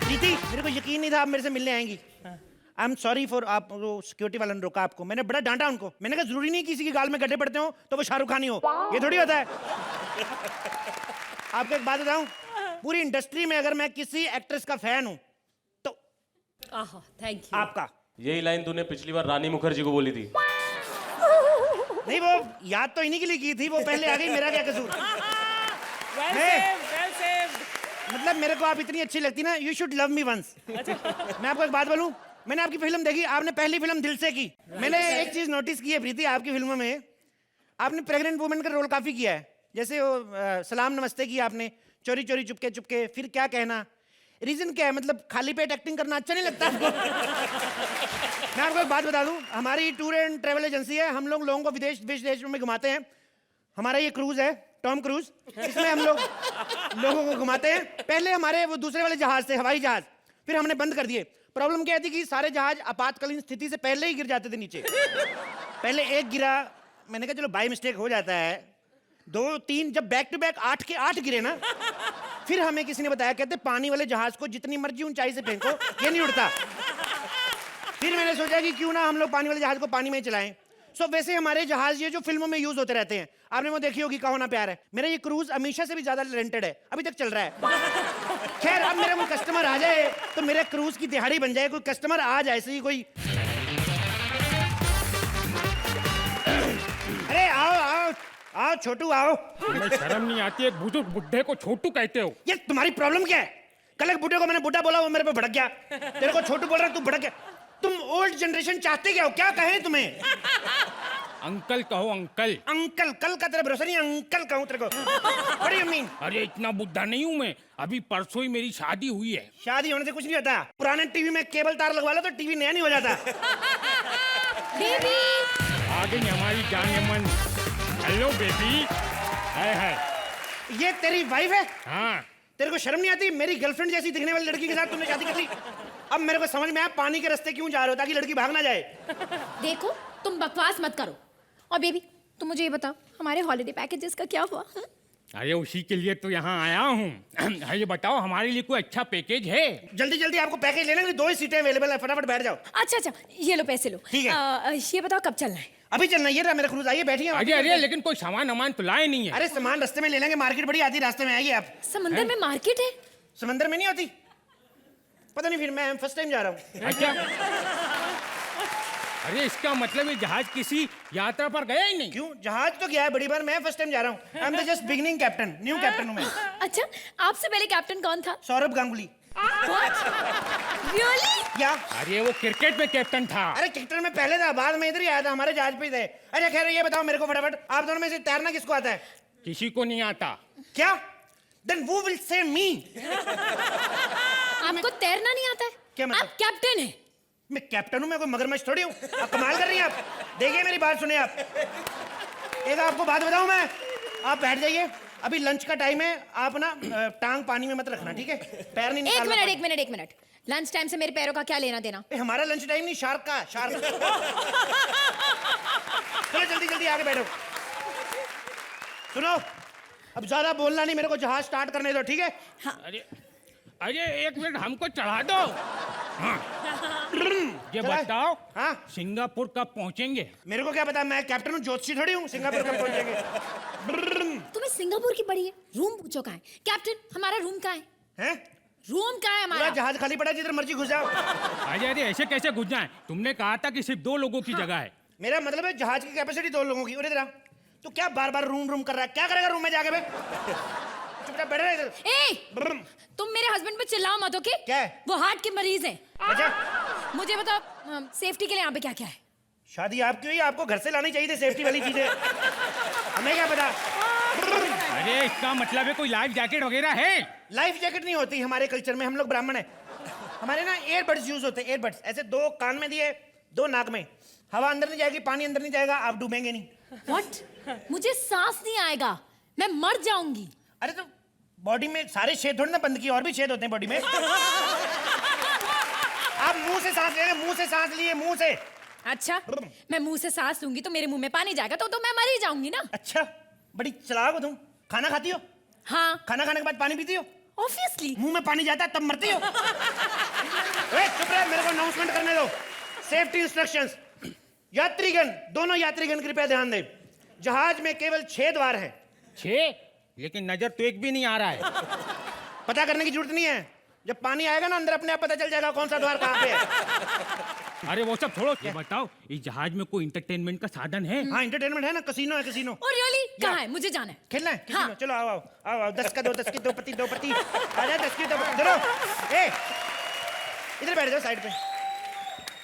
प्रीति, मेरे को यकीन नहीं था आप मेरे से मिलने आएंगी। आई एम सॉरी फॉर, आप सिक्योरिटी वाला ने रोका आपको, मैंने बड़ा डांटा उनको। मैंने कहा जरूरी नहीं किसी की गाल में गड्ढे पड़ते हो तो वो शाहरुख खान ही हो, ये थोड़ी होता है। आपको एक बात बताऊं, पूरी इंडस्ट्री में अगर मैं किसी एक्ट्रेस का फैन हूं तो थैंक यू। आपका। यही लाइन तूने पिछली बार रानी मुखर्जी को बोली थी। नहीं, वो याद तो इन्हीं के लिए की थी, वो पहले आ गई, मेरा क्या कसूर? मतलब मेरे को आप इतनी अच्छी लगती ना, you should love me once. मैं आपको एक बात बोलूं, मैंने आपकी फिल्म देखी, आपने पहली फिल्म दिल से की। मैंने एक चीज नोटिस की है प्रीति, आपकी फिल्मों में आपने प्रेग्नेंट वुमेन का रोल काफी किया है। जैसे वो सलाम नमस्ते की आपने, चोरी चोरी चुपके चुपके, फिर क्या कहना। रीजन क्या है? मतलब खाली पेट एक्टिंग करना अच्छा नहीं लगता आपको? मैं आपको एक बात बता दूं, हमारी टूर एंड ट्रेवल एजेंसी है, हम लोगों को विदेश देशों में घुमाते हैं। हमारा ये क्रूज है, टॉम क्रूज, इसमें हम लोगों को घुमाते हैं। पहले हमारे वो दूसरे वाले जहाज थे, हवाई जहाज, फिर हमने बंद कर दिए। प्रॉब्लम क्या थी कि सारे जहाज आपातकालीन स्थिति से पहले ही गिर जाते थे नीचे। पहले एक गिरा, मैंने कहा चलो बाय मिस्टेक हो जाता है, 2 3, जब बैक टू बैक 8 के 8 गिरे ना, फिर हमें किसी ने बताया, कहते पानी वाले जहाज को जितनी मर्जी ऊंचाई से फेंको ये नहीं उड़ता। फिर मैंने सोचा कि क्यों ना हम लोग पानी वाले जहाज को पानी में ही चलाएं। सो वैसे हमारे जहाज ये जो फिल्मों में यूज होते रहते हैं, आपने वो देखी होगी कहो ना प्यार है। मेरा ये क्रूज हमेशा से भी ज्यादा रेंटेड है, अभी तक चल रहा है। खैर, अब मेरा कोई कस्टमर आ जाए तो मेरे क्रूज की दिहाड़ी बन जाए। कोई कस्टमर आ जाए, ऐसे ही कोई, अरे आओ आओ आओ छोटू आओ। तुम्हें शर्म नहीं आती? एक बुजुर्ग बुढ़े को छोटू कहते हो? ये तुम्हारी प्रॉब्लम क्या है? कल एक बुढ़े को मैंने बुढ़ा बोला, वो मेरे पे भड़क गया। तेरे को छोटू बोल रहा है, तू भड़क गया। तुम ओल्ड जनरेशन चाहते क्या हो? क्या कहें तुम्हें? अंकल कहो, अंकल। अंकल? कल का तेरा भरोसा नहीं, अंकल कहूं तेरे को? What do you mean? अरे इतना बुढ़ा नहीं हूँ मैं, अभी परसों ही मेरी शादी हुई है। शादी होने से कुछ नहीं होता। पुराने टीवी में केबल तार लगवा लो तो टीवी नया नहीं हो जाता। बेबी, आ गई हमारी जान अमन। Hello baby. है ये तेरी वाइफ है? हाँ। तेरे को शर्म नहीं आती? मेरी गर्लफ्रेंड जैसी दिखने वाली लड़की के साथ तुमने शादी कर ली। अब मेरे को समझ में आया पानी के रास्ते क्यों जा रहे हो, ताकि लड़की भाग ना जाए। देखो तुम बकवास मत करो। और बेबी, तुम मुझे ये बताओ, हमारे हॉलिडे पैकेजेस का क्या हुआ? अरे उसी के लिए तो यहाँ आया हूँ। ये बताओ हमारे लिए कोई अच्छा पैकेज है? जल्दी जल्दी आपको पैकेज लेना है, 2 ही सीटें अवेलेबल है, फटाफट बैठ जाओ। अच्छा अच्छा, ये लो पैसे लो। ठीक है। ये बताओ कब चलना है? अभी चलना, ये रहा मेरा क्रूज, आइए बैठिए। अरे अरे, लेकिन कोई सामान वामान तो लाए नहीं है। अरे सामान रास्ते में ले लेंगे, मार्केट बड़ी आती है, रास्ते में आइए आप। समंदर में मार्केट है? समंदर में नहीं होती? पता नहीं, फिर मैं फर्स्ट टाइम जा रहा हूँ। अच्छा। अरे इसका मतलब ये जहाज किसी यात्रा पर गया ही नहीं? क्यों, जहाज तो गया है बड़ी बार, मैं फर्स्ट टाइम जा रहा हूँ। I am the just beginning captain, new captain हूँ मैं। अच्छा, आपसे पहले कैप्टन कौन था? सौरभ गांगुली। Really? क्या? अरे वो क्रिकेट में कैप्टन था। अरे क्रिकेट में पहले था, बाद में इधर ही आया था, हमारे जहाज पे ही थे। अच्छा खैर, ये बताओ मेरे को फटाफट, आप दोनों में से तैरना किसको आता है? किसी को नहीं आता। क्या? देन वो विल से मी। आपको तैरना नहीं आता है? क्या मतलब? आप कैप्टन हैं। मैं कैप्टन हूँ, मैं कोई मगरमच्छ थोड़ी हूँ। आप कमाल कर रही हैं आप। देखिए मेरी बात सुनिए आप, एक आपको बात बताऊँ मैं, आप बैठ जाइए, अभी लंच का टाइम है, आप ना टांग पानी में मत रखना, ठीक है? पैर नहीं निकालना। एक मिनट, लंच टाइम से मेरे पैरों का क्या लेना देना? हमारा लंच टाइम नहीं, शार्क का, शार्क। चलो जल्दी जल्दी आगे बैठो। सुनो, अब ज्यादा बोलना नहीं, मेरे को जहाज स्टार्ट करने दो, ठीक है? अरे अरे, एक मिनट हमको चढ़ा दो। हाँ। ये चला? बताओ, हाँ? सिंगापुर कब पहुंचेंगे? मेरे को क्या पता, मैं कैप्टन हूँ, ज्योतिषी थोड़ी हूँ, सिंगापुर कब पहुंचेंगे। तुम्हें सिंगापुर की पड़ी है? रूम पूछो कहाँ है? कैप्टन, हमारा रूम कहाँ है? हैं? रूम कहाँ है पूरा हमारा? जहाज खाली पड़ा है, जिधर मर्जी घुस जाओ। अरे अरे, ऐसे कैसे घुस जाए? तुमने कहा था कि सिर्फ 2 लोगों की जगह है। मेरा मतलब है जहाज की कैपेसिटी 2 लोगों की। और इधर तो क्या बार बार रूम रूम कर रहा है? क्या करेगा रूम में जाके? बे चुपचाप बैठ रहा है इधर। ए, तुम मेरे हस्बैंड पे चिल्लाओ मत, ओके? क्या है? वो हार्ट के मरीज हैं। अच्छा, मुझे बताओ, सेफ्टी के लिए यहाँ पे क्या क्या है? शादी आपकी हुई, आपको घर से लानी चाहिए थी सेफ्टी वाली चीजें, हमें क्या पता। अरे इसका मतलब है कोई लाइफ जैकेट वगैरह है? लाइफ जैकेट नहीं होती हमारे कल्चर में, हम लोग ब्राह्मण हैं। हमारे ना एयरबड्स यूज होते हैं, एयरबड्स ऐसे 2 कान में दिए 2 नाक में, हवा अंदर नहीं जाएगी, पानी अंदर नहीं जाएगा, आप डूबेंगे नहीं। व्हाट? मुझे सांस नहीं आएगा, मैं मर जाऊंगी। अरे तो बॉडी में सारे छेद थोड़ी ना बंद किए, और भी छेद होते हैं बॉडी में। आप मुंह से सांस ले रहे हैं, मुंह से सांस लिए, मुंह से। अच्छा, मैं मुंह से सांस लूंगी तो मेरे मुंह में पानी जाएगा तो मैं मर ही जाऊंगी ना। अच्छा, बड़ी चालाक हो तुम। खाना खाती हो? हाँ, खाना खाने के बाद पानी पीती हो? ऑब्वियसली। मुंह में पानी जाता है तब मरती हो। ए, चुप रहे, मेरे को अनाउंसमेंट करने दो। Safety instructions. यात्रीगण, दोनों यात्रीगण कृपया ध्यान दें। जहाज में केवल 6 द्वार हैं। 6? लेकिन नजर तो एक भी नहीं आ रहा है। पता करने की जरूरत नहीं है, जब पानी आएगा ना अंदर अपने आप पता चल जाएगा कौन सा द्वार कहाँ पे है। अरे वो सब छोड़ो, ये बताओ इस जहाज में कोई इंटरटेनमेंट का साधन है? हाँ, एंटरटेनमेंट है ना, कसीनो है, कसीनो। और रियली कहाँ है? मुझे जाना है। खेलना है कसीनो? हाँ। चलो आओ आओ आओ आओ, 10 का 2, 10 की 2 पत्ती, 2 पत्ती। आ जाए 10 की 2 पत्ती, धरो। ए, इधर बैठ जाओ साइड पे।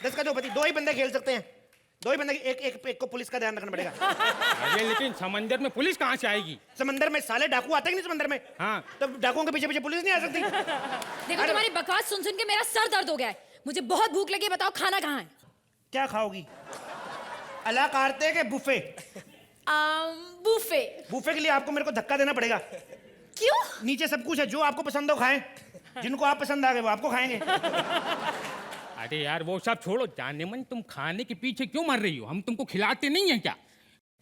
10 का 2 पत्ती, 2 ही बंदे खेल सकते हैं, 2 ही बंदे। एक को पुलिस का ध्यान रखना पड़ेगा। अरे लेकिन समंदर में पुलिस कहाँ से आएगी? समंदर में साले डाकू आते ही नहीं समंदर में। हाँ। तब डाकुओं के पीछे पीछे पुलिस नहीं आ सकती। देखो, तुम्हारी बकवास सुन सुन के मेरा सर दर्द हो गया है। मुझे बहुत भूख लगी है, बताओ खाना कहाँ है? क्या खाओगी? अला कारते के बुफे? बुफे। बुफे के लिए आपको मेरे को धक्का देना पड़ेगा। क्यों? नीचे सब कुछ है, जो आपको पसंद हो खाएं, जिनको आप पसंद आ गए वो आपको खाएंगे। अरे यार वो सब छोड़ो, जाने मन तुम खाने के पीछे क्यों मर रही हो? हम तुमको खिलाते नहीं है क्या?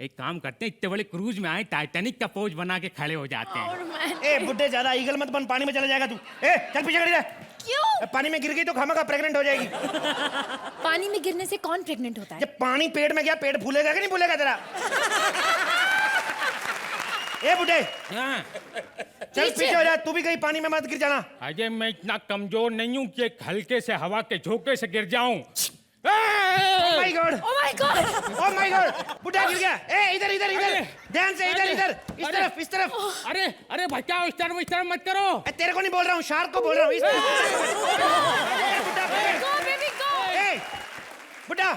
एक काम करते हैं, इतने बड़े क्रूज में आए, टाइटैनिक का पोज बना के खड़े हो जाते हैं। और मैं ए बुड्ढे, ज्यादा ईगल मत बन, पानी में चला जाएगा तू। ए चल पीछे खड़ी रह। क्यों? पानी में गिर गई तो खामखा प्रेग्नेंट हो जाएगी। पानी में गिरने से कौन प्रेग्नेंट होता है? जब पानी पेट में गया, पेट फूलेगा कि नहीं फूलेगा तेरा? ए बुड्ढे, हाँ। चल पीछे हो जा, तू भी कहीं पानी में मत गिर जाना। अजय मैं इतना कमजोर नहीं हूँ कि एक हल्के से हवा के झोंके से गिर जाऊं। Oh my God, oh my God! Oh my God, बुड्ढा गिर गया। ए इधर इधर इधर, ध्यान से, इधर इधर, इस अरे, तरफ, इस तरफ। अरे अरे बचाओ, इस तरफ मत करो। ए, तेरे को नहीं बोल रहा हूँ, शार्क को बोल रहा हूँ। इस तरफ। ए, बुड्ढा, ए, गो बेबी गो! ए, बुड्ढा,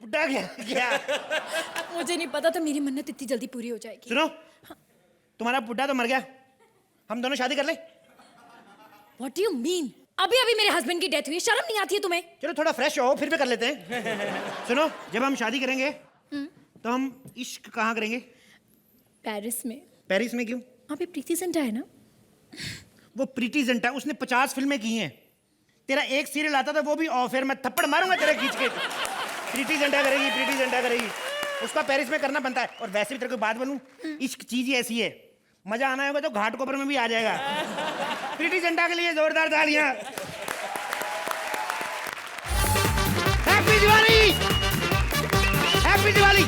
बुड्ढा गया। मुझे नहीं पता था मेरी मन्नत इतनी जल्दी पूरी हो जाएगी। सुनो, तुम्हारा बुड्ढा तो मर गया, हम दोनों शादी कर ले। What do you mean? अभी अभी मेरे हस्बैंड की डेथ हुई, शर्म नहीं आती है तुम्हें? चलो थोड़ा फ्रेश हो, फिर भी कर लेते हैं। सुनो, जब हम शादी करेंगे तो हम इश्क कहाँ करेंगे? पेरिस में। पेरिस में? क्यों? वहाँ पे प्रीति जिंटा है ना? वो प्रीति जिंटा, उसने 50 फिल्में की हैं। तेरा एक सीरियल आता था, वो भी ऑफ एयर, मैं थप्पड़ मारूंगा तेरे खींच के। प्रीति जिंटा करेगी, प्रीति जिंटा करेगी, उसका पेरिस में करना बनता है। और वैसे भी तेरे को बात बनूं, इश्क चीज ही ऐसी है, मजा आना होगा तो घाट कोपर में भी आ जाएगा। प्रीति जिंटा के लिए जोरदार तालियां। Happy Diwali, happy Diwali.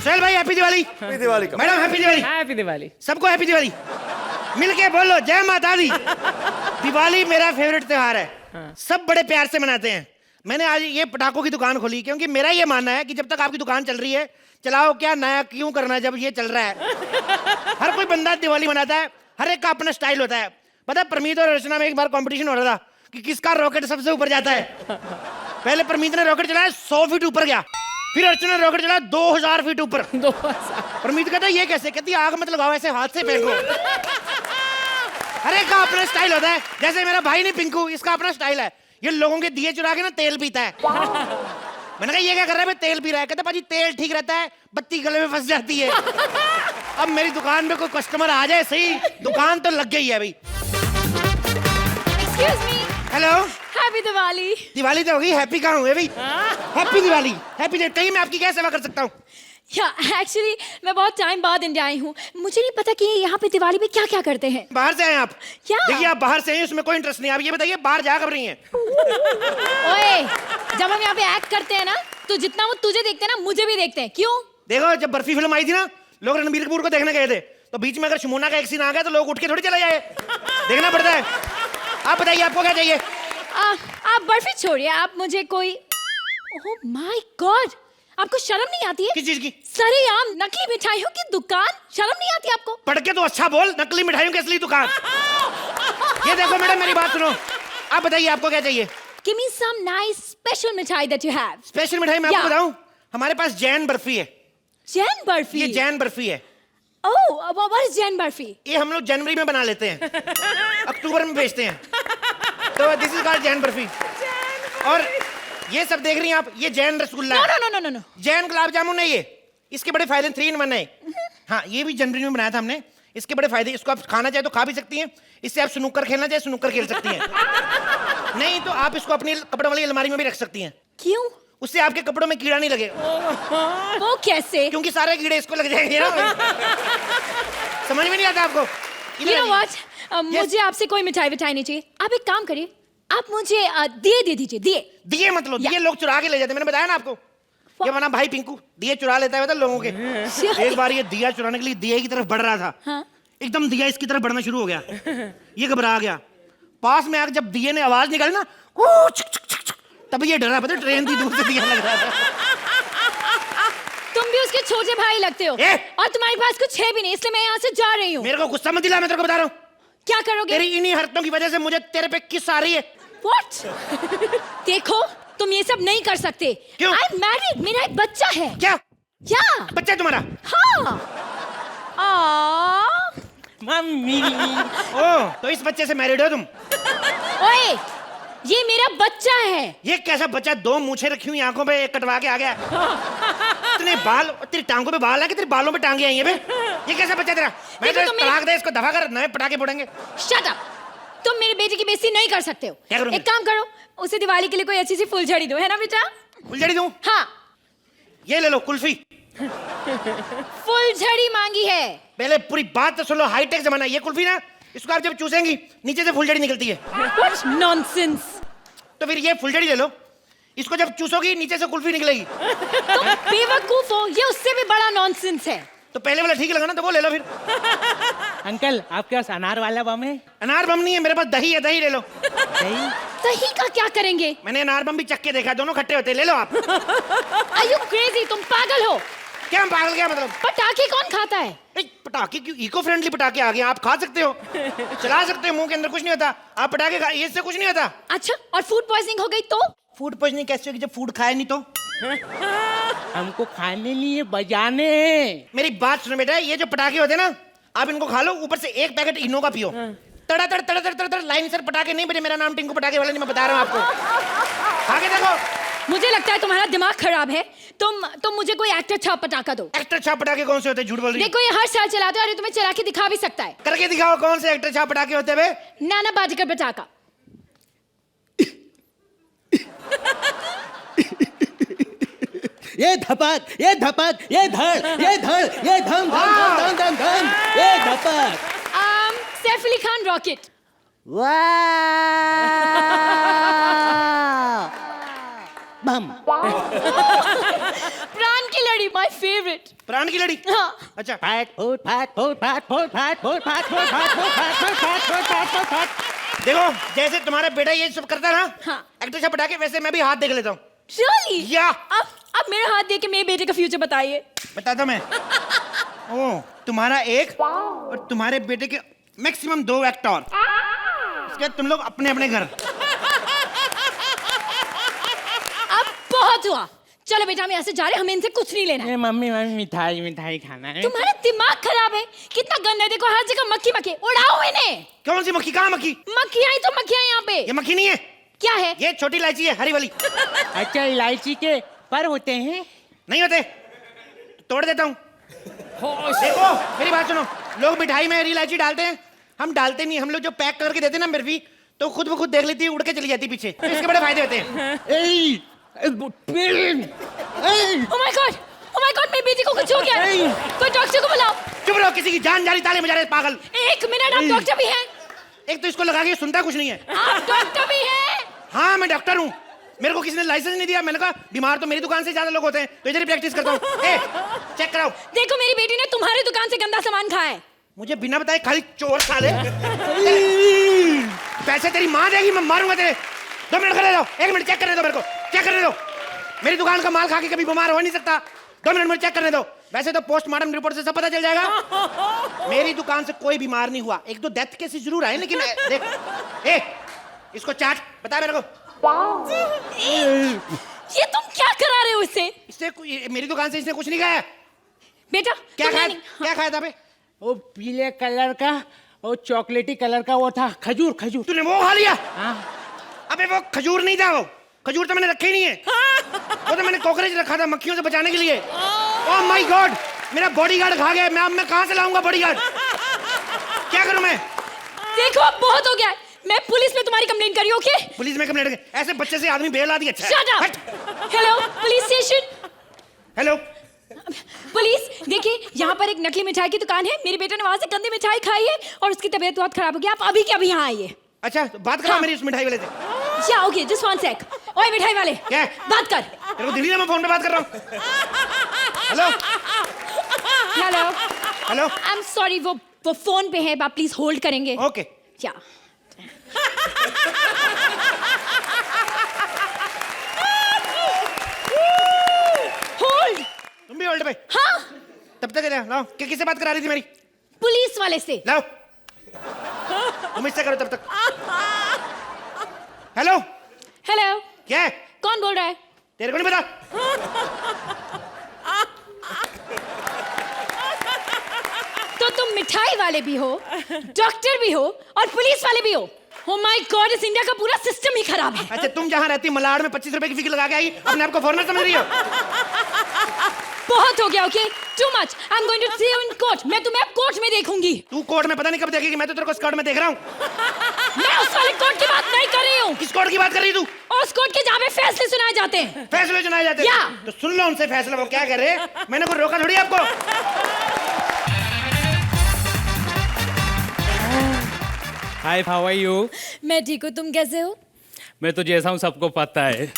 सोहेल भाई हैप्पी दिवाली। हैप्पी दिवाली का madam happy Diwali. Happy Diwali. सबको हैप्पी दिवाली। मिलके बोलो जय माता दी। दिवाली मेरा फेवरेट त्योहार है, सब बड़े प्यार से मनाते हैं। मैंने आज ये पटाखों की दुकान खोली क्योंकि मेरा ये मानना है कि जब तक आपकी दुकान चल रही है, चलाओ, क्या नया क्यों करना जब ये चल रहा है। हर कोई बंदा दिवाली मनाता है, हर एक का अपना स्टाइल होता है। पता है, प्रमीत और अर्चना में एक बार कंपटीशन हो रहा था कि किसका रॉकेट सबसे ऊपर जाता है। पहले प्रमीत ने रॉकेट चलाया, 100 फीट ऊपर गया, फिर अर्चना ने रॉकेट चलाया 2000 फीट ऊपर। 2000। प्रमीत कहता है ये कैसे? कहती आग मत लगाओ, ऐसे हाथ से फेंको। हर एक का अपना स्टाइल होता है। जैसे मेरा भाई नहीं पिंकू, इसका अपना स्टाइल है, ये लोगों के दिए चुरा के ना तेल पीता है। मैंने कहा ये क्या कर रहा है? तेल पी रहा है। कहते पाजी तेल ठीक रहता है, बत्ती गले में फंस जाती है। अब मेरी दुकान में कोई कस्टमर आ जाए सही, दुकान तो लग गई है भाई। Excuse me. Hello, happy Diwali. Diwali तो होगी, हैप्पी कहाँ हुए भाई? Happy Diwali, happy Diwali. कहीं मैं आपकी क्या सेवा कर सकता हूँ? या एक्चुअली मैं बहुत टाइम बाद इंडिया आई हूँ, मुझे नहीं पता कि यहाँ पे दिवाली में क्या क्या करते हैं। बाहर से आए आप? क्या? देखिए आप बाहर से आए, उसमें कोई इंटरेस्ट नहीं। आप ये बताइए बाहर जा कब रही हैं? ओए, जब हम यहाँ पे एक्ट करते हैं ना, तो जितना वो तुझे देखते हैं ना, मुझे भी देखते हैं। क्यों? देखो, जब बर्फी फिल्म आई थी ना, लोग रणबीर कपूर को देखने गए थे, तो बीच में अगर शमोना का एक सीन आ गया तो लोग उठ के थोड़ी चले जाए, देखना पड़ता है। आप बताइए आपको क्या चाहिए? आप बर्फी छोड़िए, आप मुझे कोई। ओह माय गॉड, आपको शर्म नहीं आती है? किस चीज की? सरेआम नकली मिठाइयों की दुकान, शर्म नहीं आती आपको? पढ़ के तो अच्छा बोल, नकली मिठाइयों की असली दुकान। ये देखो मैडम, मेरी बात सुनो, आप बताइए आपको क्या चाहिए? Give me some nice special मिठाई that you have. स्पेशल मिठाई मैं आपको Yeah. बताऊं, हमारे पास जैन बर्फी है। जैन बर्फी? ये जैन बर्फी है। Oh, what is Jain barfi? ये हम लोग जनवरी में बना लेते हैं, अक्टूबर में बेचते हैं, तो this is called Jain barfi. और ये सब देख रही हैं आप, ये जैन रसगुल्ला No, है। no, no, no, no, no. Jain gulab jamun है ये, इसके बड़े फायदे 3 in 1 है। हाँ, ये भी जनवरी में बनाया था हमने, इसके बड़े फायदे, इसको आप खाना चाहे तो खा भी सकती हैं, इससे आप स्नूकर खेलना चाहे स्नूकर खेल सकती हैं, नहीं तो आप इसको अपनी कपड़ों वाली अलमारी में भी रख सकती हैं, क्यों? उससे आपके कपड़ों में कीड़ा नहीं लगेगा, वो कैसे? क्योंकि सारे कीड़े इसको लग जाएंगे ना। समझ में नहीं आता आपको? You know what? मुझे आपसे कोई मिठाई विठाई नहीं चाहिए। आप एक काम करिए, आप मुझे दिए दे दीजिए, दिए। दिए मतलब दिए लोग चुरा के ले जाते हैं, मैंने बताया ना आपको, ये बना भाई पिंकू दिए चुरा लेता है लोगों के। एक बार ये दिया चुराने के लिए दिए की तरफ बढ़ रहा था, हाँ? एकदम दिया इसकी तरफ बढ़ना शुरू हो गया, ये घबरा गया, पास में आकर जब दिए ने आवाज निकाली ना, तब ये डरा, पता ट्रेन थी दूर से दिया लग रहा था। तुम भी उसके छोटे भाई लगते हो, और तुम्हारे पास कुछ है भी नहीं, इसलिए मैं यहाँ से जा रही हूँ। मेरे को गुस्सा मत दिला, मैं तेरे को बता रहा हूँ। क्या करोगे? तेरी इन्हीं हरकतों की वजह से मुझे तेरे पे किस आ रही है। What? देखो, तुम ये सब नहीं कर सकते। क्यों? I'm married, मेरा एक बच्चा है। क्या क्या? बच्चा है तुम्हारा? हाँ। मम्मी। ओ, तो इस बच्चे से मैरिड हो तुम? ओए, ये मेरा बच्चा है। ये कैसा बच्चा? 2 मूछें रखी हुई आंखों पे कटवा के आ गया, इतने बाल, तेरी टांगों पे बाल है कि तेरी बालों पे टांगे आई है बे? ये कैसा बच्चा तेरा? मैं देखो तो तुम तलाक दे इसको, दफा कर, नए पटाखे फोड़ेंगे। Shut up! तुम मेरे बेटे की बेइज्जती नहीं कर सकते हो। क्या करूंगी? एक काम करो, उसे दिवाली के लिए कोई अच्छी सी फुलझड़ी दो, है ना बेटा? फुलझड़ी दूं? हाँ, ये ले लो कुल्फी। फुलझड़ी मांगी है। पहले पूरी बात तो सुन लो, हाईटेक जमाना है। ये कुल्फी ना, इसको आप जब चूसेंगी नीचे से फुलझड़ी निकलती है। What nonsense! तो फिर ये फुलझड़ी ले लो, इसको जब चूसोगी नीचे से कुल्फी निकलेगी। तुम बेवकूफ हो, ये उससे भी बड़ा नॉनसेंस है। तो पहले वाला ठीक लगा ना, तो वो ले लो फिर। अंकल आपके पास अनार वाला बम है? अनार बम नहीं है मेरे पास, दही है, दही ले लो। दही? दही का क्या करेंगे? मैंने अनार बम भी चख के देखा, दोनों खट्टे होते हैं, ले लो आप। Are you crazy? तुम पागल हो। क्या पागल, क्या मतलब? पटाखे कौन खाता है? पटाखे क्यों? इको फ्रेंडली पटाखे आ गए, आप खा सकते हो, चला सकते हो, मुंह के अंदर कुछ नहीं होता। आप पटाखे खा, इससे कुछ नहीं होता। अच्छा, और फूड पॉइजनिंग हो गई तो? फूड पॉइजनिंग कैसे होगी जब फूड खाए नहीं तो? हमको खाने लिए बजाने हैं। मेरी बात सुनो बेटा, ये जो पटाखे होते हैं ना, आप इनको खा लो, ऊपर से 1 पैकेट इनो का पियो, तड़ा तड़ तड़ तड़ तड़ तड़ लाइन सर पटाखे नहीं बजे। मेरा नाम टिंकू पटाखे वाला नहीं, मैं बता रहा हूँ आपको, खा के देखो। मुझे लगता है तुम्हारा दिमाग खराब है। तुम मुझे कोई एक्टर छाप पटाखा दो। एक्टर छाप पटाखे कौन से होते हैं? झूठ बोल रही है। देखो, ये हर साल चलाते हैं और ये तुम्हें चला के दिखा भी सकता है। करके दिखाओ कौन से एक्टर छाप पटाखे होते हैं बे? नाना पाटेकर पटाखा। ये धपक, ये धपक, ये धड़, ये धड़, ये धम धम धम धम धम धम, ये धपक। सैफ अली खान रॉकेट। वाह! बम। प्राण की लड़ी, माय फेवरेट। प्राण की लड़ी? हाँ। अच्छा, फैट फूट फैट फूट फैट फूट फैट फूट फैट फूट फैट फूट फैट फूट फैट फूट फैट फूट फैट। देखो जैसे तुम्हारा बेटा ये सब करता है ना, हाँ। एक्टर छाप पटाखे, वैसे मैं भी हाथ देख लेता हूँ। Really? या अब मेरा हाथ देके मेरे बेटे का फ्यूचर बताइए। बताता मैं। ओ, तुम्हारा एक और तुम्हारे बेटे के मैक्सिमम 2 एक्टर, इसके बाद तुम लोग अपने अपने घर। अब बहुत हुआ, चलो बेटा, हम यहाँ से जा रहे हैं, हमें इनसे कुछ नहीं लेना है। मम्मी मम्मी मिठाई मिठाई खाना है। तुम्हारा दिमाग खराब है, कितना गंदा है, देखो हर जगह मक्खी मक्खी। उड़ाओ इन्हें। कौन सी मक्खी? कहाँ मक्खी? मक्खियाँ ही तो मक्खियाँ यहाँ पे। ये मक्खी नहीं है, क्या है? ये छोटी इलायची है, हरी वाली। अच्छा, इलायची के पर होते हैं? नहीं होते, तोड़ देता हूँ। देखो मेरी बात सुनो, लोग मिठाई में हरी इलायची डालते हैं, हम डालते नहीं। हम लोग जो पैक करके देते हैं ना बर्फी, तो खुद ब खुद देख लेती है, उड़ के चली जाती है पीछे, तो इसके बड़े फायदे होते हैं। Oh my God! Oh my God! मेरी बेटी को कुछ हो गया। कोई डॉक्टर को बुलाओ। चुप रहो, किसी की जान जा रही, ताले बजा रहे पागल। 1 मिनट, आप डॉक्टर भी हैं? एक तो इसको लगा के सुनता कुछ नहीं है। आप डॉक्टर भी हैं? हाँ मैं डॉक्टर हूँ, मेरे को किसी ने लाइसेंस नहीं दिया। मैंने कहा बीमार तो मेरी दुकान से ज्यादा लोग होते हैं, तो इधर ही प्रैक्टिस करता हूँ। ए, चेक कराओ। देखो, मेरी बेटी ने तुम्हारी दुकान से गंदा सामान खाया है। मुझे बिना बताए खाली चोर साले। पैसे तेरी माँ देगी, मैं मारूंगा तेरे। 2 मिनट खड़े रहो, 1 मिनट चेक करने दो मेरे को, चेक करने दो। मेरी दुकान का माल खा के कभी बीमार हो नहीं सकता। 2 मिनट मुझे चेक करने दो। वैसे तो पोस्टमार्टम रिपोर्ट से सब पता चल जाएगा। मेरी दुकान से कोई बीमार नहीं हुआ, 1-2 डेथ केसेस जरूर आए, लेकिन देख, ए, इसको चाट, बता मेरे को। ये तुम क्या करा रहे हो इससे? इससे मेरी दुकान से इसने कुछ नहीं खाया। बेटा क्या तुमने खाया? नहीं- क्या खाया था बे? वो पीले कलर का वो चॉकलेटी कलर का वो था खजूर खजूर। तूने वो खा लिया? हाँ अबे वो खजूर नहीं था, वो खजूर तो मैंने रखे ही नहीं है। वो तो मैंने कॉकरोच रखा था मक्खियों से बचाने के लिए। ओह माय गॉड, मेरा बॉडीगार्ड खा गया। मैं कहाँ से लाऊंगा बॉडीगार्ड? क्या करूं मैं? देखो अब बहुत हो गया है। मैं पुलिस में तुम्हारी कंप्लेंट करी, ओके? पुलिस में कंप्लेंट? ऐसे बच्चे से आदमी बेल आदि अच्छा शट है। Up. Hello police station. Hello, police, देखिए यहाँ पर एक नकली मिठाई की दुकान है। मेरे बेटे ने वहाँ से गंदी मिठाई खाई है और उसकी तबीयत बहुत खराब हो गई। आप अभी के अभी यहाँ आइए। अच्छा तो बात करो हाँ। मेरी उस मिठाई वाले से। या ओके, जस्ट वन सेक। ओए मिठाई वाले, क्या? बात कर। तेरे को दिख रही है मैं फोन पे बात कर रहा हूँ। Hello hello, hello, I am sorry, वो फोन पे है। आप प्लीज होल्ड करेंगे? ओके। या होल्ड। तुम भी होल्ड पे? हाँ, तब तक लाओ। किससे बात करा रही थी मेरी? पुलिस वाले से। लाओ, तुम इससे करो तब तक। हेलो, हेलो, क्या है? कौन बोल रहा है? तेरे को नहीं पता? तो तुम मिठाई वाले भी हो, डॉक्टर भी हो और पुलिस वाले भी हो। Oh my God, इस इंडिया का पूरा सिस्टम ही खराब है। अच्छा तुम जहाँ रहती मलाड में 25 रुपए की फिक्र लगा के आई, अपने आप को फॉरनर समझ रही हो? बहुत हो गया, okay? Too much. I am going to see you in court. मैं तुम्हें अब कोर्ट में देखूंगी। तू कोर्ट में पता नहीं कब देखेगी, मैं तो तेरे को स्कॉट में देख रहा हूँ। मैं उस वाले कोर्ट की बात नहीं कर रही हूँ। किस कोर्ट की बात कर रही तू? उस कोर्ट के जहाँ पे फैसले सुनाए जाते हैं। फैसले सुनाए जाते या। हैं? तो सुन लो उनसे फैसला, वो क्या कह रहे हैं। मैंने कोई रोका थोड़ी आपको। हाय, हाउ आर यू? मैं ठीक हूँ, तुम कैसे हो? मैं तो जैसा हूँ सबको पता है।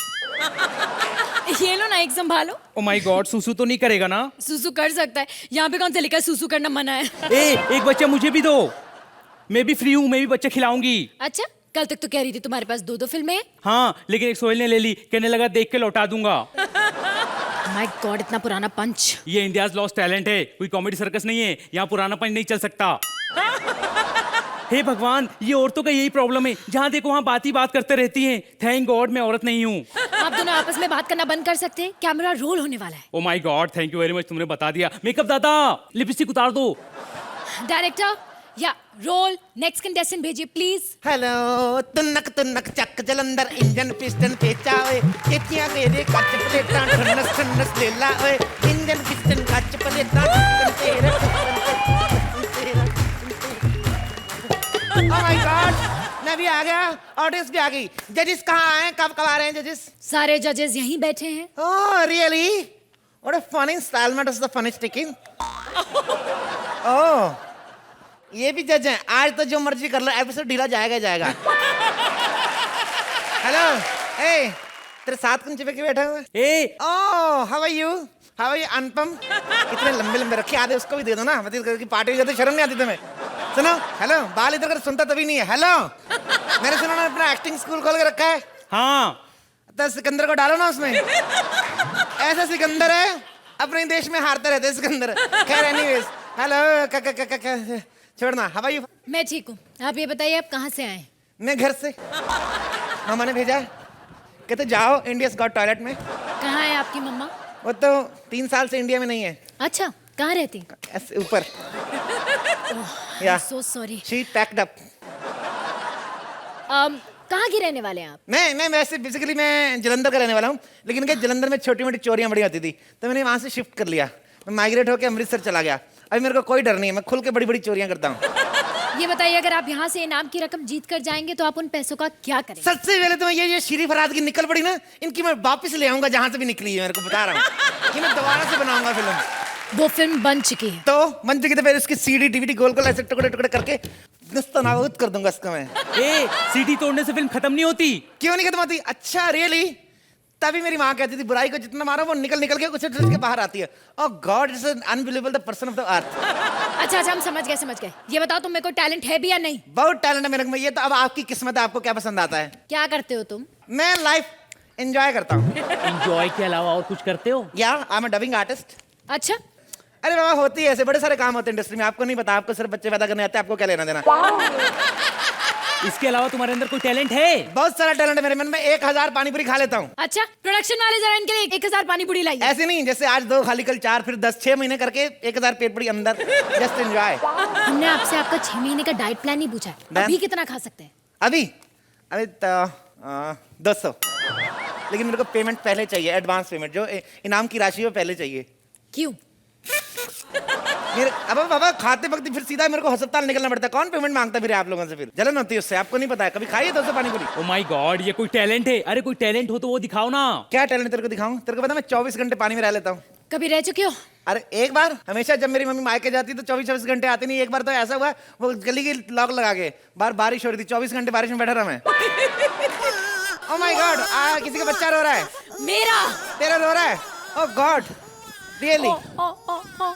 ये लो ना, एक संभालो। ओ माय गॉड, सुसु तो नहीं करेगा ना? सुसु कर सकता है। यहाँ पे कौन सा लिखा है सुसु करना मना है? एक बच्चा मुझे भी दो। मैं भी फ्री हूँ, मैं भी बच्चे खिलाऊंगी। अच्छा, कल तक तो कह रही थी तुम्हारे पास 2 फिल्में हैं। हाँ, लेकिन एक सोहेल ने ले ली, कहने लगा देख के लौटा दूंगा। माय गॉड, इतना पुराना पंच। ये इंडियाज लॉस्ट टैलेंट है, कोई कॉमेडी सर्कस नहीं है। यहाँ पुराना पंच नहीं चल सकता। हे भगवान, ये औरतों का यही प्रॉब्लम है, जहाँ देखो वहाँ बात ही बात करते रहती हैं। थैंक गॉड मैं औरत नहीं हूँ। आप दोनों आपस में बात करना बंद कर सकते हैं? कैमरा रोल होने वाला है। ओ my God, thank you very much, तुमने बता दिया। मेकअप दादा, लिपस्टिक उतार दो। डायरेक्टर, या रोल। नेक्स्ट कंटेस्टेंट भेजिए प्लीज। हेलो, तुन्नक चक जलंधर इंजन पिस्टन पेचा ओए, केचिया मेरे कच प्लेटा ठन्नस ठन्नस लेला ओए, इंजन पिस्टन कच प्लेटा तेरा। ओह माय गॉड, मैं भी आ गया, ऑडियंस भी आ गई। जजेस कहाँ आए, कब आ रहे हैं जजेस? सारे जजेस यहीं बैठे हैं। Oh really, what a funny installment of the funny sticking. Oh, ये भी जज हैं। आज तो जो मर्जी कर लो, एपिसोड ढीला जाएगा जाएगा। हेलो, ए, तेरे साथ कौन चिपके बैठा हुआ है? ए, oh, how are you? How are you Anupam? इतने लंबे लंबे रखे, आधे उसको भी दे दो ना। मतलब की पार्टी करते शर्म नहीं आती तुम्हें? सुनो, हेलो, बाल इधर कर, सुनता तभी नहीं है। हेलो, मैंने सुना ना अपना एक्टिंग स्कूल खोल के रखा है। हाँ, तो सिकंदर को डालो ना उसमें। ऐसा सिकंदर है, अपने देश में हारते रहते सिकंदर। खैर एनीवेज, हेलो, छोड़ना। How are you? मैं ठीक हूँ। आप ये बताइए आप कहाँ से आए? मैं घर से, मामा ने भेजा, कहते जाओ इंडियाज गॉट टॉयलेट में। कहाँ है आपकी मम्मा? वो तो 3 साल से इंडिया में नहीं है। अच्छा, कहाँ रहती? ऐसे ऊपर। या so sorry. She packed up. कहाँ के रहने वाले हैं आप? मैं वैसे बेसिकली मैं जलंधर का रहने वाला हूँ, लेकिन क्या जलंधर में छोटी मोटी चोरियां बड़ी होती थी, तो मैंने वहाँ से शिफ्ट कर लिया। मैं माइग्रेट होकर अमृतसर चला गया। अभी मेरे को कोई डर नहीं है, मैं खुल के बड़ी बड़ी चोरियां करता हूँ। ये बताइए, अगर आप यहाँ से इनाम की रकम जीत कर जाएंगे तो आप उन पैसों का क्या करेंगे? सबसे पहले तो मैं ये शीरी फराद की निकल पड़ी ना, इनकी मैं वापस ले आऊंगा जहां से भी निकली है। मेरे को बता रहा हूँ कि मैं दोबारा से बनाऊंगा फिल्म। वो फिल्म बन चुकी है। तो बन चुकी, तो फिर उसकी सीडी डीवीडी गोल गोल ऐसे टुकड़े टुकड़े करके नस्तनाबूद कर दूंगा इसका मैं। ए, सीटी तोड़ने से फिल्म खत्म नहीं होती। क्यों नहीं खत्म होती? अच्छा रियली? तभी मेरी माँ कहती थी बुराई को जितना मारो वो निकल निकल के उसे के बाहर आती है। Oh God, it's unbelievable the person of the earth. अच्छा, हम समझ गए। ये बताओ तुम में कोई टैलेंट है भी या नहीं? बहुत टैलेंट है मेरे में। ये तो अब आपकी किस्मत है, आपको क्या पसंद आता है। क्या करते हो तुम? मैं लाइफ एंजॉय करता हूँ। एंजॉय के अलावा और कुछ करते हो? या I am a dubbing artist. अच्छा, अरे बाबा, होती है ऐसे बड़े सारे काम होते हैं इंडस्ट्री में, आपको नहीं पता। आपको सिर्फ बच्चे पैदा करने आते हैं, आपको क्या लेना देना। इसके अलावा तुम्हारे अंदर कोई टैलेंट है? बहुत सारा टैलेंट है मेरे मन में, 1000 पानी पूरी खा लेता हूँ। अच्छा, प्रोडक्शन वाले जरा इनके लिए 1000 पानी पूरी लाइए। ऐसे नहीं, जैसे आज 2 खाली, कल 4, फिर 10, 6 महीने करके 1000 पेट पूरी अंदर। Just enjoy. हमने आपसे आपका 6 महीने का डाइट प्लान नहीं पूछा है। Ma'am? अभी कितना खा सकते हैं? अभी 200, लेकिन मेरे को पेमेंट पहले चाहिए, एडवांस पेमेंट, जो इनाम की राशि वो पहले चाहिए। क्यों? मेरे अब बाबा खाते वक्त फिर सीधा मेरे को अस्पताल निकलना पड़ता है। कौन पेमेंट मांगता फिर आप लोगों से? फिर जलन होती है उससे, आपको नहीं पता है? कभी खाइए 200 पानी पूरी। ओ माय गॉड, ये कोई टैलेंट है? अरे कोई टैलेंट हो तो वो दिखाओ ना। क्या टैलेंट तेरे को दिखाऊं? तेरे को पता मैं 24 घंटे पानी में रह लेता हूँ। कभी रह चुके हो? अरे एक बार, हमेशा जब मेरी मम्मी मायके जाती तो 24 घंटे आती नहीं। एक बार तो ऐसा हुआ, वो गली की लॉक लगा के, बाहर बारिश हो रही थी, 24 घंटे बारिश में बैठा रहा मैं। ओह माय गॉड, किसी का बच्चा रो रहा है। मेरा। तेरा रो रहा है? Oh God, really? ओ।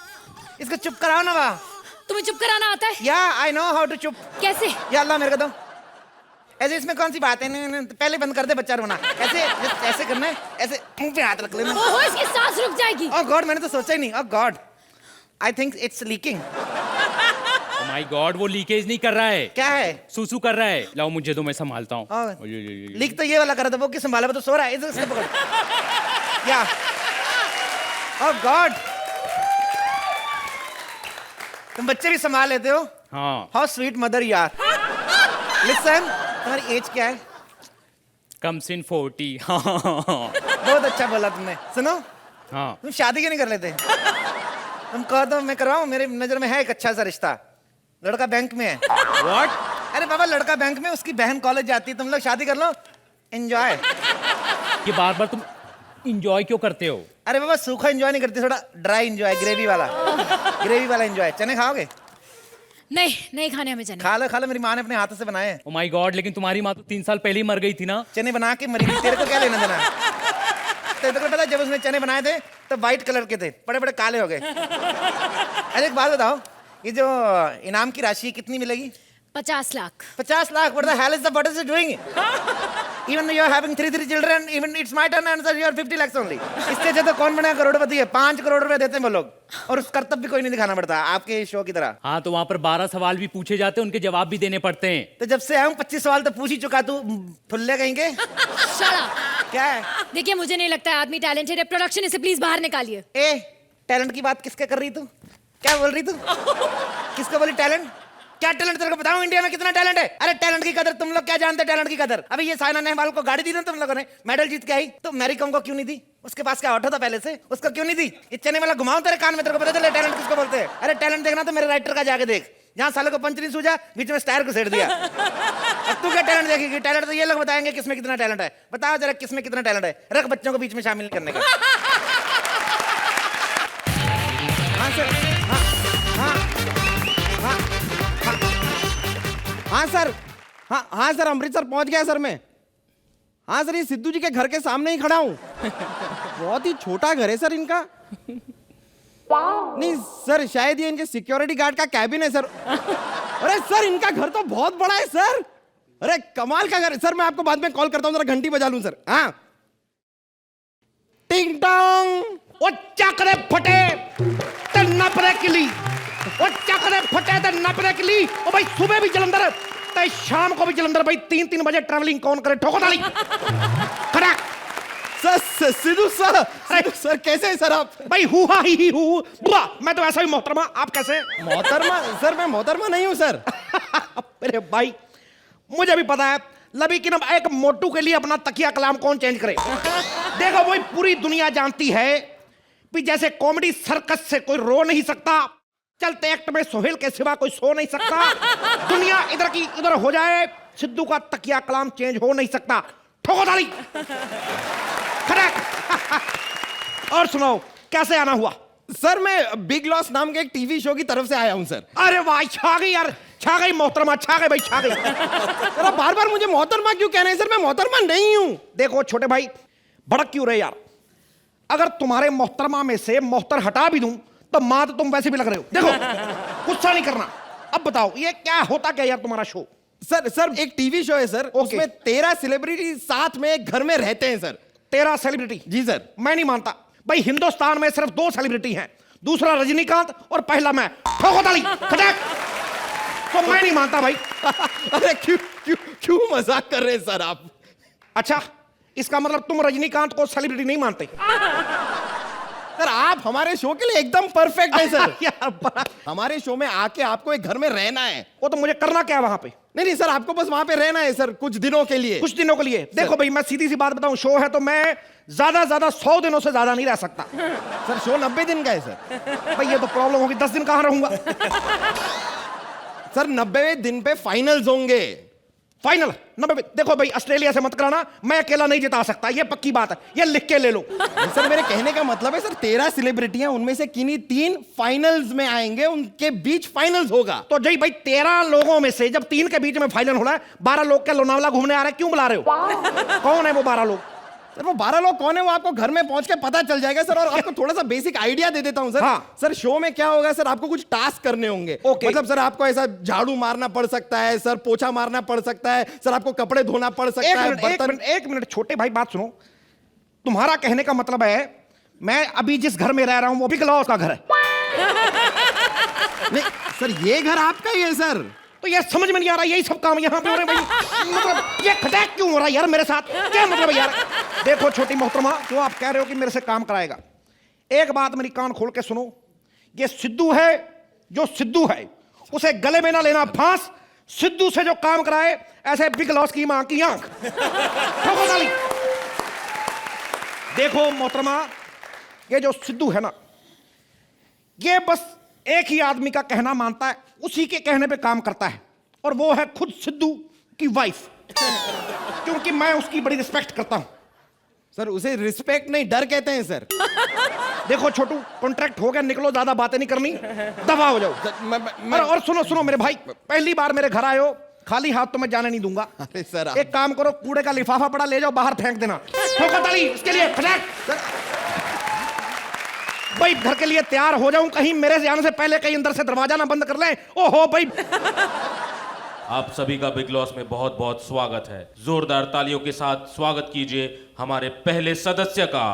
इसको चुप कराओ ना। वाह, तुम्हें चुप कराना आता है? या आई नो हाउ टू चुप। कैसे? या अल्लाह मेरे को दो। ऐसे इसमें कौन सी बात है? नहीं, पहले बंद कर दे बच्चा रोना। ऐसे ऐसे करना है, ऐसे मुंह पे हाथ रख लेना। ओहो, इसकी सांस रुक जाएगी। ओह गॉड, मैंने तो सोचा ही नहीं। Oh God, I think it's leaking. Oh my God, वो लीकेज नहीं कर रहा है, क्या है? सूसू कर रहा है। लाओ मुझे दो, मैं संभालता हूँ। लीक तो ये वाला कर रहा था, वो किस संभाला? वो तो सो रहा है। इसे पकड़। या ओह गॉड, तुम बच्चे भी संभाल लेते हो? हाँ। हाउ स्वीट मदर यार। लिसन, तुम्हारी एज क्या है? Comes in 40। हाँ। बहुत अच्छा बोला तुमने। सुनो, हाँ। तुम शादी क्यों नहीं कर लेते? तुम कहो तो मैं करवाऊं? मेरे नजर में है एक अच्छा सा रिश्ता, लड़का बैंक में है। What? अरे बाबा, लड़का बैंक में, उसकी बहन कॉलेज जाती है, तुम लोग शादी कर लो, एंजॉय। ये बार बार तुम इंजॉय क्यों करते हो? अरे बाबा, सूखा एंजॉय नहीं करती, थोड़ा ड्राई एंजॉय, ग्रेवी वाला। ग्रेवी वाला एंजॉय। चने खाओगे? नहीं खाने हमें चने। खा लो, मेरी माँ ने अपने हाथों से बनाए हैं। ओ माय गॉड, लेकिन तुम्हारी माँ तो 3 साल पहले ही मर गई थी ना। चने बना के मरी थी, तेरे को क्या लेना देना? तेरे को पता, जब उसने चने बनाए थे तो व्हाइट कलर के थे, बड़े बड़े काले हो गए। अरे एक बात बताओ, ये जो इनाम की राशि कितनी मिलेगी? 50 lakh. 50 lakh? What the hell is the what is it doing? Even though you are having 3 children, even it's my turn and sir you are 50 lakhs only. इससे ज्यादा कौन बना करोड़पति है? 5 करोड़ रुपए देते हैं वो लोग, और उस कर्तव्य भी कोई नहीं दिखाना पड़ता आपके शो की तरह। हाँ, तो वहाँ पर 12 सवाल भी पूछे जाते हैं, उनके जवाब भी देने पड़ते हैं। तो जब से आऊं 25 सवाल तो पूछ ही चुका, तू फुल्ले कहेंगे। Shut up. क्या है? देखिए, मुझे नहीं लगता है आदमी टैलेंटेड है। प्रोडक्शन इसे प्लीज बाहर निकालिए। ए, टैलेंट की बात किसके कर रही तू? क्या बोल रही तू? किसको बोली टैलेंट? क्या टैलेंट तेरे को बताऊं इंडिया में कितना टैलेंट है? अरे टैलेंट की कदर तुम लोग क्या जानते हैं? टैलेंट की कदर अभी ये साइना नेहवाल को गाड़ी दी ना तुम लोगों ने, मेडल जीत के आई, तो मैरी कॉम को क्यों नहीं दी? उसके पास क्या ऑटो था पहले से, उसको क्यों नहीं दी? ये चने वाला घुमाऊं तेरे कान में, तेरे को पता चले टैलेंट किसको बोलते हैं? अरे टैलेंट देखना तो मेरे राइटर का जाके देख, जहाँ सालों को पंच नहीं सूझा, बीच में स्टायर को सेट दिया। अब तू क्या टैलेंट देखेगी? टैलेंट तो ये लोग बताएंगे किसमें कितना टैलेंट है। बताओ जरा किसमें कितना टैलेंट है, रख बच्चों को बीच में शामिल करने का। हाँ सर, हाँ हाँ हाँ हाँ सर, हाँ सर, अमृतसर पहुंच गया सर मैं। हाँ सर, ये सिद्धू जी के घर के सामने ही खड़ा हूँ। बहुत ही छोटा घर है सर इनका। नहीं सर, शायद ये इनके सिक्योरिटी गार्ड का कैबिन है सर। अरे सर, इनका घर तो बहुत बड़ा है सर। अरे कमाल का घर है सर। मैं आपको बाद में कॉल करता हूँ, जरा घंटी बजा लूँ सर। हाँ, टिंग टोंग। ओ चकरे फटे ते नपरे किली, ओ चकरे फटे ते नपरे किली। ओ भाई सुबह भी जलंधर ते शाम को भी जलंधर, भाई 3-3 बजे ट्रैवलिंग कौन करे? ठोको ताली। खड़ा सर, सिद्धू सर कैसे हैं सर आप? भाई हुआ ही हु बुआ, मैं तो ऐसा ही मोहतरमा, आप कैसे? मोहतरमा? सर मैं मोहतरमा नहीं हूँ सर। अरे भाई मुझे भी पता है, लेकिन अब एक मोटू के लिए अपना तकिया कलाम कौन चेंज करे? देखो वही पूरी दुनिया जानती है कि जैसे कॉमेडी सर्कस से कोई रो नहीं सकता, चलते एक्ट में सोहेल के सिवा कोई सो नहीं सकता। दुनिया इधर की इधर हो जाए, सिद्धू का तकिया कलाम चेंज हो नहीं सकता। ठोको ताली। खड़क। और सुनाओ कैसे आना हुआ? सर मैं बिग लॉस नाम के एक टीवी शो की तरफ से आया हूं सर। अरे वाह, छा गई यार, छा गई मोहतरमा, छा गई भाई, छा गई। सर आप बार बार मुझे मोहतरमा क्यों कह रहे हैं सर? मैं मोहतरमा नहीं हूं। देखो छोटे भाई, भड़क क्यों रहे यार? अगर तुम्हारे मोहतरमा में से मोहतर हटा भी दूं तो मां तो तुम वैसे भी लग रहे हो। देखो गुस्सा नहीं करना। अब बताओ ये क्या होता क्या यार तुम्हारा शो? सर एक टीवी शो है सर, उसमें 13 सेलिब्रिटी साथ में एक घर में रहते हैं सर। 13 सेलिब्रिटी? जी सर। मैं नहीं मानता भाई, हिंदुस्तान में सिर्फ 2 सेलिब्रिटी हैं, दूसरा रजनीकांत और पहला मैं। ठोको ताली। खटक। तो मैं नहीं मानता भाई। अरे क्यों क्यों क्यों मजाक कर रहे हैं सर आप? अच्छा, इसका मतलब तुम रजनीकांत को सेलिब्रिटी नहीं मानते? सर आप हमारे शो के लिए एकदम परफेक्ट है सर। यार हमारे शो में आके आपको एक घर में रहना है। वो तो मुझे करना क्या है वहां पे? नहीं सर, आपको बस वहां पे रहना है सर, कुछ दिनों के लिए। कुछ दिनों के लिए? देखो भाई, मैं सीधी सी बात बताऊं, शो है तो मैं ज्यादा 100 दिनों से ज्यादा नहीं रह सकता। सर शो 90 दिन का है सर। भाई ये तो प्रॉब्लम होगी, 10 दिन कहां रहूंगा? सर 90वें दिन पे फाइनल्स होंगे। फाइनल 90? देखो भाई, ऑस्ट्रेलिया से मत कराना, मैं अकेला नहीं जिता सकता, ये पक्की बात है, ये लिख के ले लो। सर मेरे कहने का मतलब है सर 13 सेलिब्रिटियां, उनमें से किन्हीं 3 फाइनल्स में आएंगे, उनके बीच फाइनल्स होगा। तो जी भाई 13 लोगों में से जब 3 के बीच में फाइनल हो रहा है, 12 लोग क्या लोनावला घूमने आ रहे हैं? क्यों बुला रहे हो? कौन है वो 12 लोग? सर वो 12 लोग कौन है वो आपको घर में पहुंच के पता चल जाएगा सर। और आपको थोड़ा सा बेसिक आइडिया दे देता हूं सर। हाँ। सर शो में क्या होगा सर, आपको कुछ टास्क करने होंगे। ओके। मतलब सर आपको ऐसा झाड़ू मारना पड़ सकता है सर, पोछा मारना पड़ सकता है सर, आपको कपड़े धोना पड़ सकता है, बर्तन। एक मिनट छोटे भाई, बात सुनो। तुम्हारा कहने का मतलब है मैं अभी जिस घर में रह रहा हूं वो बिग लॉस का घर है? नहीं सर, ये घर आपका ही है सर। तो यार समझ में नहीं आ रहा, यही सब काम यहाँ पे हो रहे हैं भाई। मतलब ये खटैक क्यों हो रहा है यार मेरे साथ? क्या मतलब है यार? देखो छोटी मोहतरमा, जो आप कह रहे हो कि मेरे से काम कराएगा, एक बात मेरी कान खोल के सुनो। ये सिद्धू है, जो सिद्धू है उसे गले में ना लेना फांस। सिद्धू से जो काम कराए ऐसे बिग लॉस की मां की आंख ठोको ताली। देखो मोहतरमा, ये जो सिद्धू है ना, ये बस एक ही आदमी का कहना मानता है, उसी के कहने पे काम करता है, और वो है खुद सिद्धू की वाइफ। क्योंकि मैं उसकी बड़ी रिस्पेक्ट करता हूं। सर उसे रिस्पेक्ट नहीं, डर कहते हैं सर। देखो छोटू, कॉन्ट्रैक्ट हो गया, निकलो, ज्यादा बातें नहीं करनी, दफा हो जाओ। और सुनो मेरे भाई, पहली बार मेरे घर आए हो, खाली हाथ तो मैं जाने नहीं दूंगा। अरे सर एक काम करो, कूड़े का लिफाफा पड़ा, ले जाओ बाहर फेंक देना। ठोको ताली इसके लिए, फटाक। भाई घर के लिए तैयार हो जाऊं, कहीं मेरे जाने से पहले कहीं अंदर से दरवाजा ना बंद कर लें। ओहो भाई। आप सभी का बिग लॉस में बहुत बहुत स्वागत है। जोरदार तालियों के साथ स्वागत कीजिए हमारे पहले सदस्य का।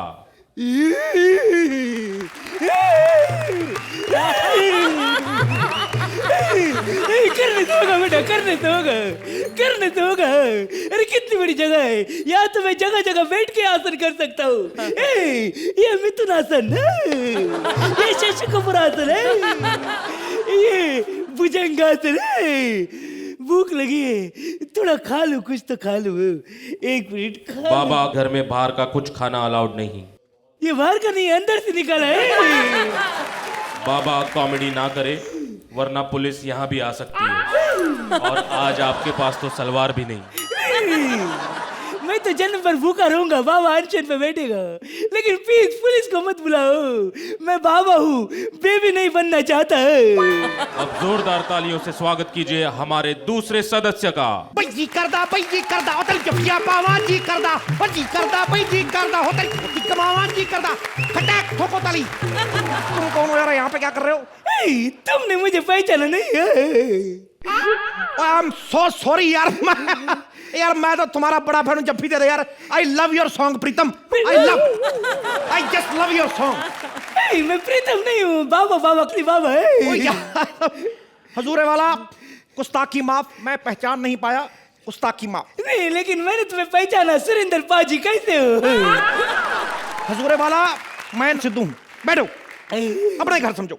करने तो होगा बेटा, करने तो होगा। अरे कितनी बड़ी जगह है, यहाँ तो मैं जगह जगह बैठ के आसन कर सकता हूँ। ये मिथुन आसन है, ये शशि कपूर आसन है, ये भुजंग आसन है। भूख लगी है, थोड़ा खा लूं, कुछ तो खा लूं। एक मिनट खा। बाबा, घर में बाहर का कुछ खाना अलाउड नहीं। ये बाहर का नहीं, अंदर से निकाला है। बाबा कॉमेडी ना करे, वरना पुलिस यहाँ भी आ सकती है। और आज आपके पास तो सलवार भी नहीं। मैं तो जन्म पर भूखा रहूंगा, बाबा अनशन पे बैठेगा। लेकिन प्लीज पुलिस को मत बुलाओ, मैं बाबा हूँ, बेबी नहीं बनना चाहता है। अब जोरदार तालियों से स्वागत कीजिए हमारे दूसरे सदस्य का। भाई जी करदा होतल जपिया पावा जी करदा, भाई जी करदा होतल जी कमावा जी करदा। खटाक ठोको ताली। तुम कौन हो यार, यहाँ पे क्या कर रहे हो? तुमने मुझे पहचाना नहीं है। आई एम सो सॉरी यार, मैं तो तुम्हारा बड़ा फैन हूं। जब भी दे रहे यार, I love your song Pritam, I just love your song. मैं प्रीतम नहीं हूँ, बाबा की बाबा है। हजूरे वाला, गुस्ताखी माफ, मैं पहचान नहीं पाया, गुस्ताखी माफ। नहीं, लेकिन मैंने तुम्हें पहचाना। सुरेंद्र पाजी कैसे हो? हजूरे वाला, मैं सिद्धू हूं, बैठो, अपने घर समझो।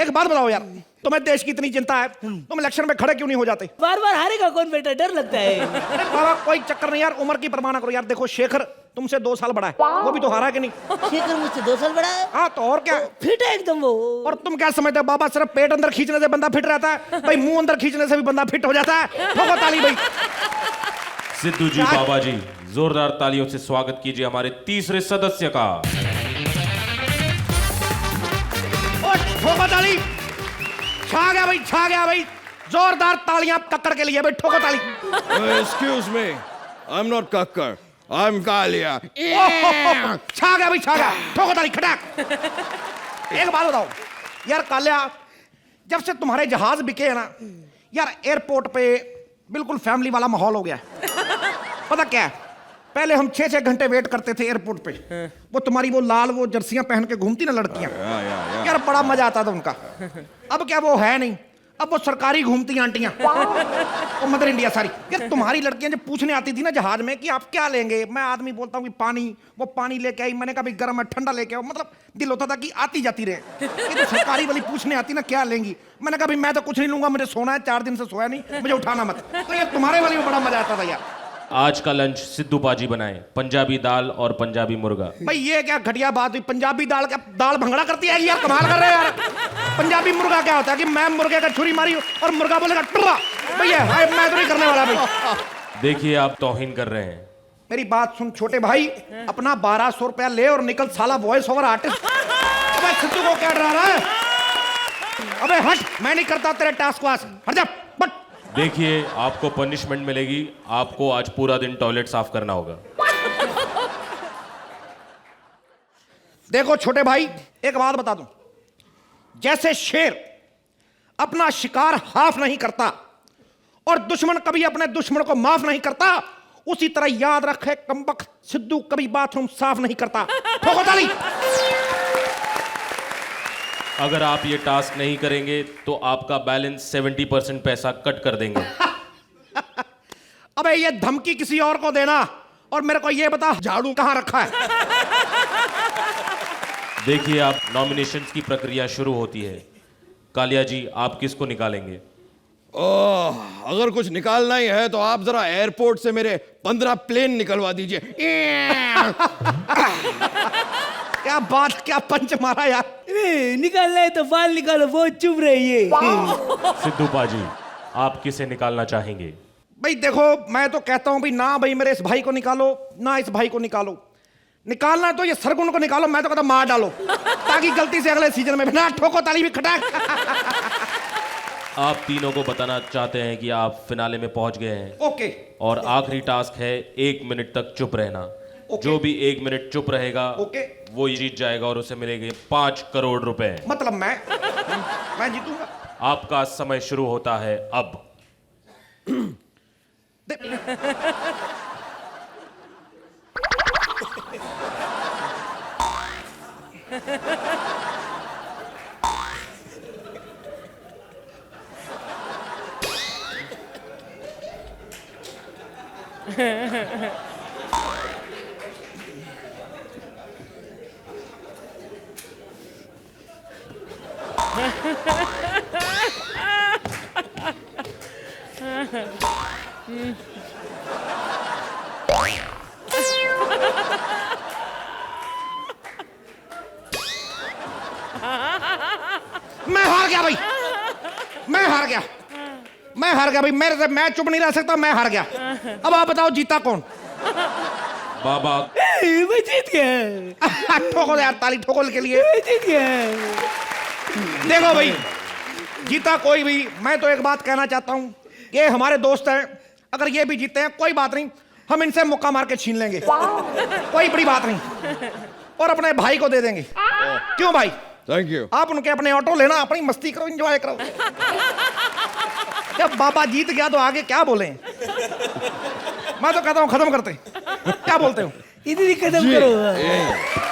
एक बात बताओ यार, तुम्हें देश की इतनी चिंता है, तुम इलेक्शन में खड़े क्यों नहीं हो जाते? बार बार हारेगा कौन बेटा, डर लगता है। अरे बाबा कोई चक्कर नहीं यार, उम्र की परवाह ना करो यार। देखो शेखर तुमसे 2 साल बड़ा है, वो भी तो हारा कि नहीं? शेखर मुझसे 2 साल बड़ा है। हाँ तो और क्या, फिट है एकदम वो। और तुम क्या समझते हो बाबा, सिर्फ पेट अंदर खींचने से बंदा फिट रहता है? भाई मुंह अंदर खींचने से भी बंदा फिट हो जाता है। ठोको ताली भाई। सिद्धू जी, बाबा जी, जोरदार तालियों से स्वागत कीजिए हमारे तीसरे सदस्य का। ठोको ताली। छा गया भाई, जोरदार तालियां कक्कड़ के लिए भाई, ठोको ताली। Excuse me, I am not Kakkar, I am Kalia. छा गया, ठोको ताली खटाक। एक बात बताओ यार कालिया, जब से तुम्हारे जहाज बिके है ना यार, एयरपोर्ट पे बिल्कुल फैमिली वाला माहौल हो गया है। पता क्या है, पहले हम 6-6 घंटे वेट करते थे एयरपोर्ट पे, वो तुम्हारी वो लाल वो जर्सियां पहन के घूमती ना लड़कियां, यार बड़ा मजा आता था उनका। अब क्या वो है नहीं, अब वो सरकारी घूमती आंटियां वो मदर इंडिया सारी। यार तुम्हारी लड़कियां जब पूछने आती थी ना जहाज में कि आप क्या लेंगे, मैं आदमी बोलता हूँ कि पानी, वो पानी लेके आई, मैंने कहा भाई गर्म है ठंडा लेके आओ, मतलब दिल होता था कि आती जाती रहे। ये तो सरकारी वाली पूछने आती ना क्या लेंगी, मैंने कहा भाई मैं तो कुछ नहीं लूंगा, मुझे सोना है, 4 दिन से सोया नहीं, मुझे उठाना मत। तो ये तुम्हारे वाली में बड़ा मजा आता था यार। आज का लंच सिद्धू पाजी बनाए, पंजाबी दाल और पंजाबी मुर्गा। भाई ये क्या घटिया बात हुई, पंजाबी दाल का दाल भंगड़ा करती है यार, कमाल कर रहे हैं यार। पंजाबी मुर्गा क्या होता है कि मैं मुर्गे का छुरी मारी और मुर्गा बोलेगा टुर्रा, भैया मैं तो नहीं करने वाला भाई। देखिए आप तौहीन कर रहे हैं। मेरी बात सुन छोटे भाई, अपना 1200 रुपया ले और निकल साला वॉइस ओवर आर्टिस्ट। अबे सिद्धू को क्या डरा रहा है, अबे हट, मैं नहीं करता तेरे टास्क वास, हट जा बट। देखिए आपको पनिशमेंट मिलेगी, आपको आज पूरा दिन टॉयलेट साफ करना होगा। देखो छोटे भाई एक बात बता दूं, जैसे शेर अपना शिकार हाफ नहीं करता और दुश्मन कभी अपने दुश्मन को माफ नहीं करता, उसी तरह याद रखे कमबख्त सिद्धू कभी बाथरूम साफ नहीं करता। ठोको ताली। अगर आप ये टास्क नहीं करेंगे तो आपका बैलेंस 70% पैसा कट कर देंगे। अबे ये धमकी किसी और को देना और मेरे को ये बता झाड़ू कहां रखा है। देखिए आप नॉमिनेशंस की प्रक्रिया शुरू होती है। कालिया जी आप किसको निकालेंगे? ओह, अगर कुछ निकालना ही है तो आप जरा एयरपोर्ट से मेरे 15 प्लेन निकलवा दीजिए। क्या बात, क्या पंच मारा यार। निकालना है तो बाल निकालो, बहुत चुभ रही है। सिद्धू पाजी आप किसे निकालना चाहेंगे? भाई देखो मैं तो कहता हूं भाई ना भाई मेरे इस भाई को निकालो ना इस भाई को निकालो, निकालना है तो ये सरगुन को निकालो, मैं तो कहता मार डालो ताकि गलती से अगले सीजन में ना ठोको ताली भी खटाक। आप तीनों को बताना चाहते हैं कि आप फिनाले में पहुंच गए हैं। ओके। और आखिरी टास्क है 1 मिनट तक चुप रहना। जो भी 1 मिनट चुप रहेगा वो जीत जाएगा और उसे मिलेंगे 5 करोड़ रुपए। मतलब मैं जीतूंगा। आपका समय शुरू होता है अब। मैं हार गया भाई, मैं हार गया, मैं हार गया भाई, मेरे से मैं चुप नहीं रह सकता, मैं हार गया। अब आप बताओ जीता कौन? बाबा मैं जीत गया। ठोको यार ताली, ठोको के लिए। मैं जीत गया। देखो भाई जीता कोई भी, मैं तो एक बात कहना चाहता हूं, ये हमारे दोस्त हैं, अगर ये भी जीते हैं कोई बात नहीं, हम इनसे मुक्का मार के छीन लेंगे, कोई बड़ी बात नहीं, और अपने भाई को दे देंगे। क्यों भाई? Thank you. आप उनके अपने ऑटो लेना, अपनी मस्ती करो, एंजॉय करो। जब बाबा जीत गया तो आगे क्या बोले? मैं तो कहता हूं खत्म करते, क्या बोलते हो? इधर ही खत्म करो।